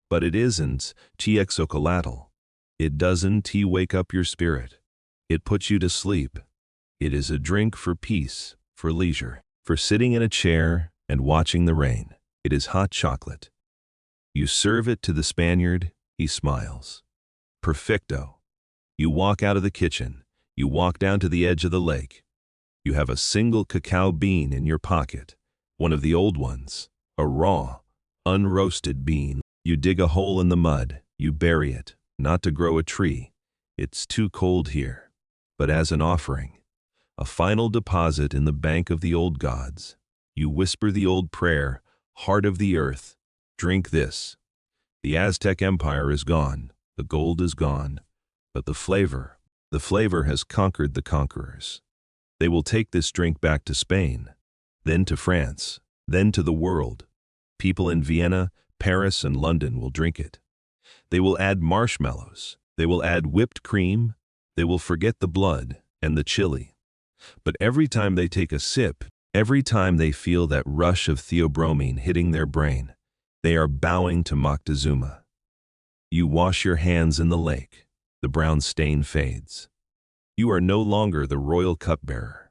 But it isn't chocolatl. It doesn't wake up your spirit. It puts you to sleep. It is a drink for peace, for leisure, for sitting in a chair and watching the rain. It is hot chocolate. You serve it to the Spaniard. He smiles. Perfecto. You walk out of the kitchen. You walk down to the edge of the lake. You have a single cacao bean in your pocket, one of the old ones, a raw, unroasted bean. You dig a hole in the mud. You bury it, not to grow a tree. It's too cold here. But as an offering, a final deposit in the bank of the old gods. You whisper the old prayer, heart of the earth, drink this. The Aztec Empire is gone, the gold is gone, but the flavor has conquered the conquerors. They will take this drink back to Spain, then to France, then to the world. People in Vienna, Paris, and London will drink it. They will add marshmallows, they will add whipped cream, they will forget the blood and the chili. But every time they take a sip, every time they feel that rush of theobromine hitting their brain, they are bowing to Moctezuma. You wash your hands in the lake. The brown stain fades. You are no longer the royal cupbearer.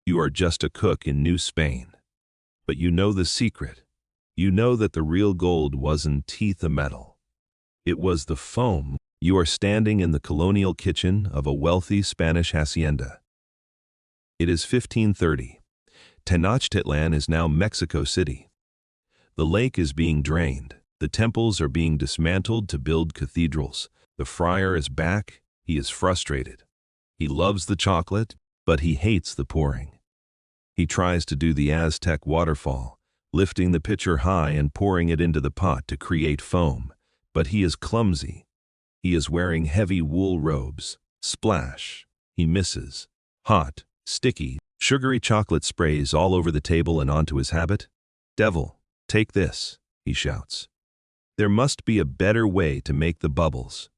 You are just a cook in New Spain. But you know the secret. You know that the real gold wasn't teeth of metal. It was the foam. You are standing in the colonial kitchen of a wealthy Spanish hacienda. It is 1530. Tenochtitlan is now Mexico City. The lake is being drained. The temples are being dismantled to build cathedrals. The friar is back. He is frustrated. He loves the chocolate, but he hates the pouring. He tries to do the Aztec waterfall, lifting the pitcher high and pouring it into the pot to create foam, but he is clumsy. He is wearing heavy wool robes. Splash. He misses. Hot, sticky, sugary chocolate sprays all over the table and onto his habit. Devil, take this, he shouts. There must be a better way to make the bubbles.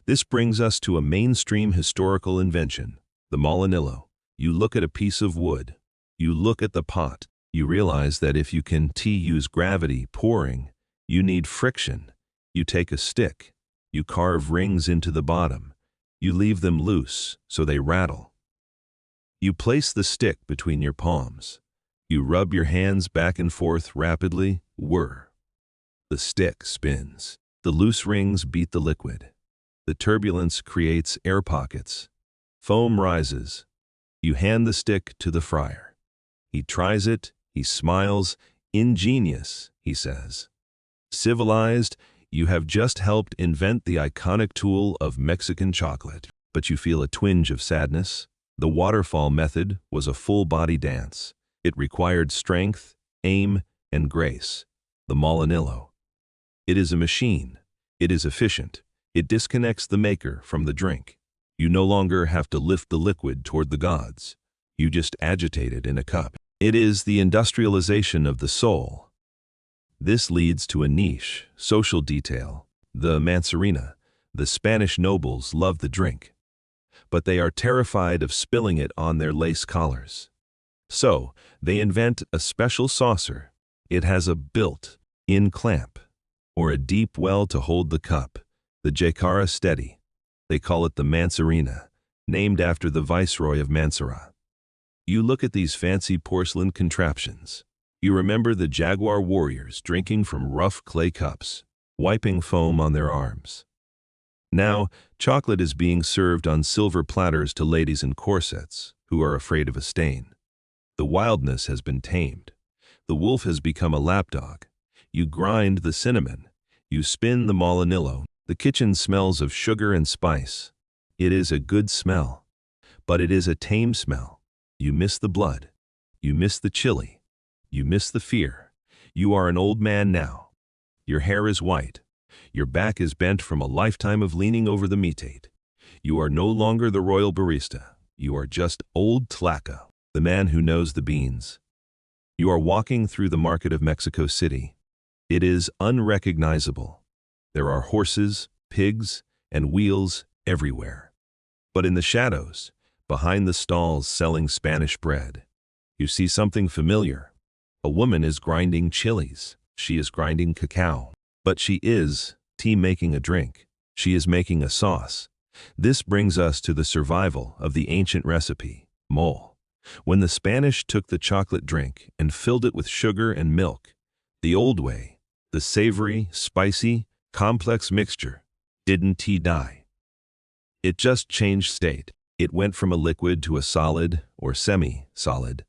This brings us to a mainstream historical invention, the molinillo. You look at a piece of wood. You look at the pot. You realize that if you can use gravity pouring, you need friction. You take a stick. You carve rings into the bottom. You leave them loose so they rattle. You place the stick between your palms. You rub your hands back and forth rapidly. Whir. The stick spins. The loose rings beat the liquid. The turbulence creates air pockets. Foam rises. You hand the stick to the friar. He tries it. He smiles. Ingenious, he says. Civilized, you have just helped invent the iconic tool of Mexican chocolate. But you feel a twinge of sadness. The waterfall method was a full-body dance. It required strength, aim, and grace. The molinillo. It is a machine. It is efficient. It disconnects the maker from the drink. You no longer have to lift the liquid toward the gods. You just agitate it in a cup. It is the industrialization of the soul. This leads to a niche, social detail. The manzarina. The Spanish nobles love the drink, but they are terrified of spilling it on their lace collars. So, they invent a special saucer. It has a built-in clamp, or a deep well to hold the cup. The Jacara steady. They call it the manzarina, named after the viceroy of Mansura. You look at these fancy porcelain contraptions. You remember the jaguar warriors drinking from rough clay cups, wiping foam on their arms. Now, chocolate is being served on silver platters to ladies in corsets who are afraid of a stain. The wildness has been tamed. The wolf has become a lapdog. You grind the cinnamon. You spin the molinillo. The kitchen smells of sugar and spice. It is a good smell, but it is a tame smell. You miss the blood. You miss the chili. You miss the fear. You are an old man now. Your hair is white. Your back is bent from a lifetime of leaning over the meatate. You are no longer the royal barista. You are just old Tlaca, the man who knows the beans. You are walking through the market of Mexico City. It is unrecognizable. There are horses, pigs, and wheels everywhere. But in the shadows, behind the stalls selling Spanish bread, you see something familiar. A woman is grinding chilies. She is grinding cacao. But she is making a drink. She is making a sauce. This brings us to the survival of the ancient recipe, mole. When the Spanish took the chocolate drink and filled it with sugar and milk, the old way, the savory, spicy, complex mixture, didn't die. It just changed state. It went from a liquid to a solid or semi-solid.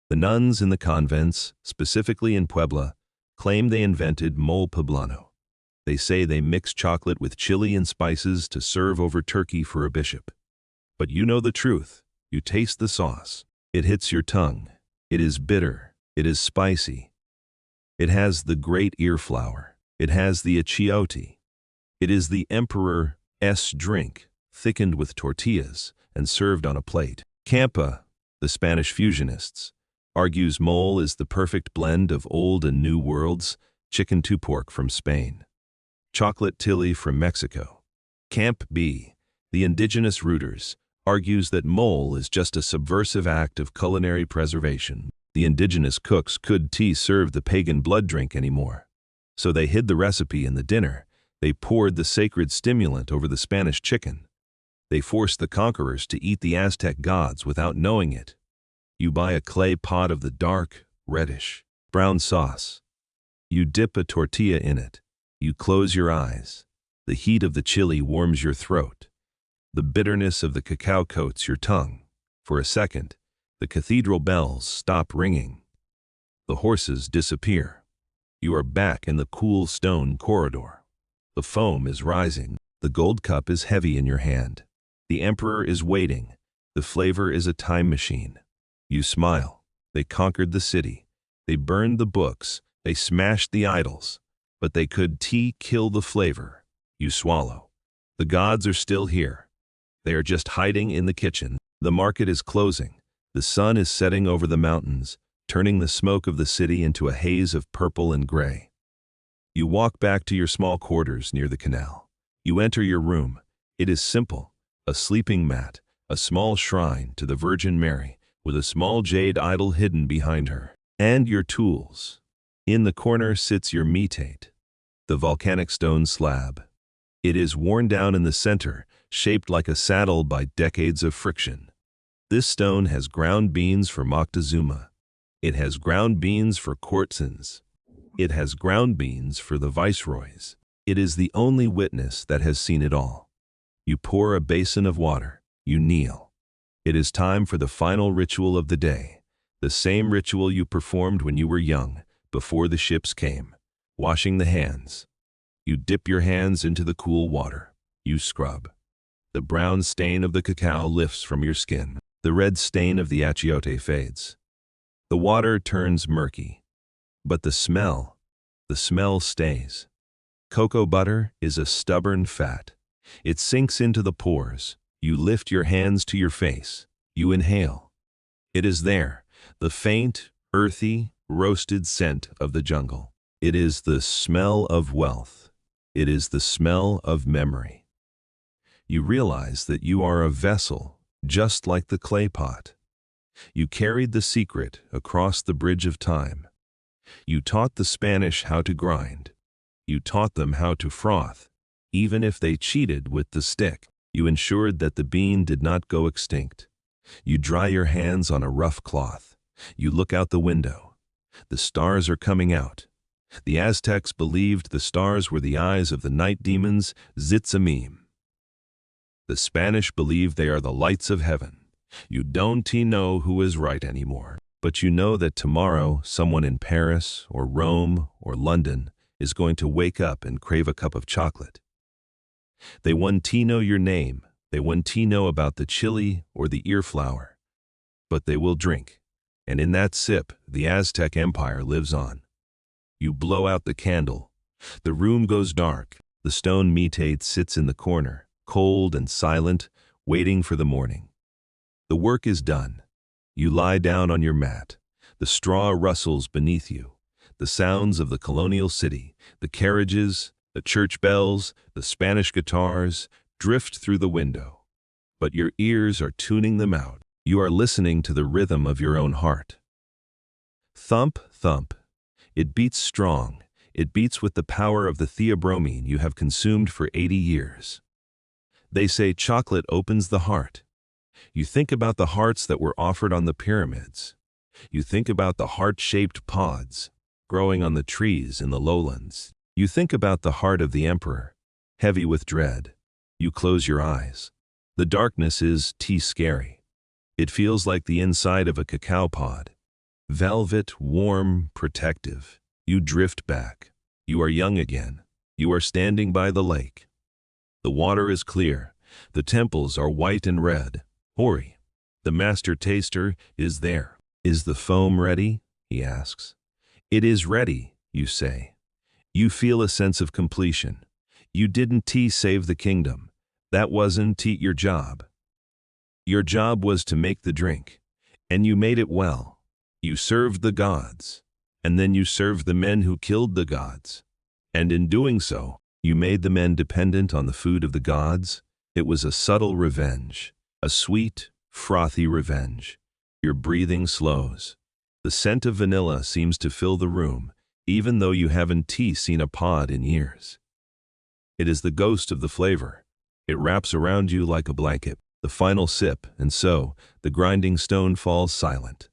The nuns in the convents, specifically in Puebla, claim they invented mole poblano. They say they mix chocolate with chili and spices to serve over turkey for a bishop. But you know the truth. You taste the sauce. It hits your tongue. It is bitter. It is spicy. It has the great ear flower. It has the achiote. It is the emperor's drink, thickened with tortillas and served on a plate. Campa, the Spanish fusionists, argues mole is the perfect blend of old and new worlds, chicken to pork from Spain, chocolate tilly from Mexico. Camp B, the indigenous rooters, argues that mole is just a subversive act of culinary preservation. The indigenous cooks couldn't serve the pagan blood drink anymore, so they hid the recipe in the dinner. They poured the sacred stimulant over the Spanish chicken. They forced the conquerors to eat the Aztec gods without knowing it. You buy a clay pot of the dark, reddish, brown sauce. You dip a tortilla in it. You close your eyes. The heat of the chili warms your throat. The bitterness of the cacao coats your tongue. For a second, the cathedral bells stop ringing. The horses disappear. You are back in the cool stone corridor. The foam is rising. The gold cup is heavy in your hand. The emperor is waiting. The flavor is a time machine. You smile. They conquered the city. They burned the books. They smashed the idols. But they could kill the flavor. You swallow. The gods are still here. They are just hiding in the kitchen. The market is closing. The sun is setting over the mountains, turning the smoke of the city into a haze of purple and gray. You walk back to your small quarters near the canal. You enter your room. It is simple. A sleeping mat, a small shrine to the Virgin Mary, with a small jade idol hidden behind her, and your tools. In the corner sits your metate, the volcanic stone slab. It is worn down in the center, shaped like a saddle by decades of friction. This stone has ground beans for Moctezuma. It has ground beans for courtesans. It has ground beans for the viceroys. It is the only witness that has seen it all. You pour a basin of water. You kneel. It is time for the final ritual of the day, the same ritual you performed when you were young, before the ships came, washing the hands. You dip your hands into the cool water. You scrub. The brown stain of the cacao lifts from your skin. The red stain of the achiote fades. The water turns murky. But the smell stays. Cocoa butter is a stubborn fat. It sinks into the pores. You lift your hands to your face. You inhale. It is there, the faint, earthy, roasted scent of the jungle. It is the smell of wealth. It is the smell of memory. You realize that you are a vessel, just like the clay pot. You carried the secret across the bridge of time. You taught the Spanish how to grind. You taught them how to froth, even if they cheated with the stick. You ensured that the bean did not go extinct. You dry your hands on a rough cloth. You look out the window. The stars are coming out. The Aztecs believed the stars were the eyes of the night demons, Zitzamim. The Spanish believe they are the lights of heaven. You don't know who is right anymore, but you know that tomorrow someone in Paris or Rome or London is going to wake up and crave a cup of chocolate. They want to know your name. They want to know about the chili or the ear flower. But they will drink, and in that sip, the Aztec Empire lives on. You blow out the candle. The room goes dark. The stone metate sits in the corner, cold and silent, waiting for the morning. The work is done. You lie down on your mat. The straw rustles beneath you. The sounds of the colonial city, the carriages, the church bells, the Spanish guitars, drift through the window. But your ears are tuning them out. You are listening to the rhythm of your own heart. Thump, thump. It beats strong. It beats with the power of the theobromine you have consumed for 80 years. They say chocolate opens the heart. You think about the hearts that were offered on the pyramids. You think about the heart-shaped pods growing on the trees in the lowlands. You think about the heart of the emperor, heavy with dread. You close your eyes. The darkness is scary. It feels like the inside of a cacao pod. Velvet, warm, protective. You drift back. You are young again. You are standing by the lake. The water is clear. The temples are white and red. Hori. The master taster is there. Is the foam ready? He asks. It is ready, you say. You feel a sense of completion. You didn't save the kingdom. That wasn't your job. Your job was to make the drink. And you made it well. You served the gods. And then you served the men who killed the gods. And in doing so, you made the men dependent on the food of the gods. It was a subtle revenge, a sweet, frothy revenge. Your breathing slows. The scent of vanilla seems to fill the room, even though you haven't seen a pod in years. It is the ghost of the flavor. It wraps around you like a blanket. The final sip, and so, the grinding stone falls silent.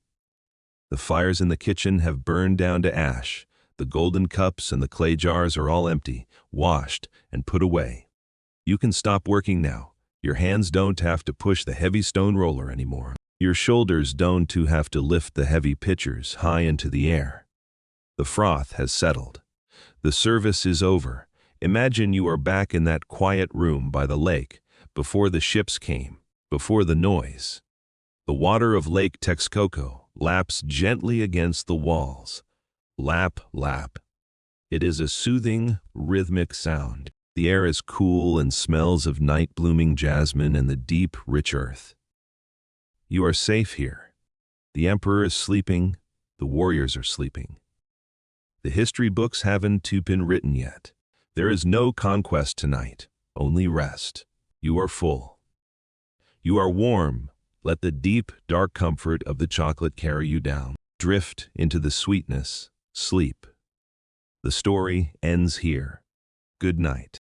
The fires in the kitchen have burned down to ash. The golden cups and the clay jars are all empty, washed, and put away. You can stop working now. Your hands don't have to push the heavy stone roller anymore. Your shoulders don't have to lift the heavy pitchers high into the air. The froth has settled. The service is over. Imagine you are back in that quiet room by the lake, before the ships came, before the noise. The water of Lake Texcoco laps gently against the walls. Lap, lap. It is a soothing, rhythmic sound. The air is cool and smells of night-blooming jasmine and the deep, rich earth. You are safe here. The emperor is sleeping. The warriors are sleeping. The history books haven't been written yet. There is no conquest tonight, only rest. You are full. You are warm. Let the deep, dark comfort of the chocolate carry you down. Drift into the sweetness. Sleep. The story ends here. Good night.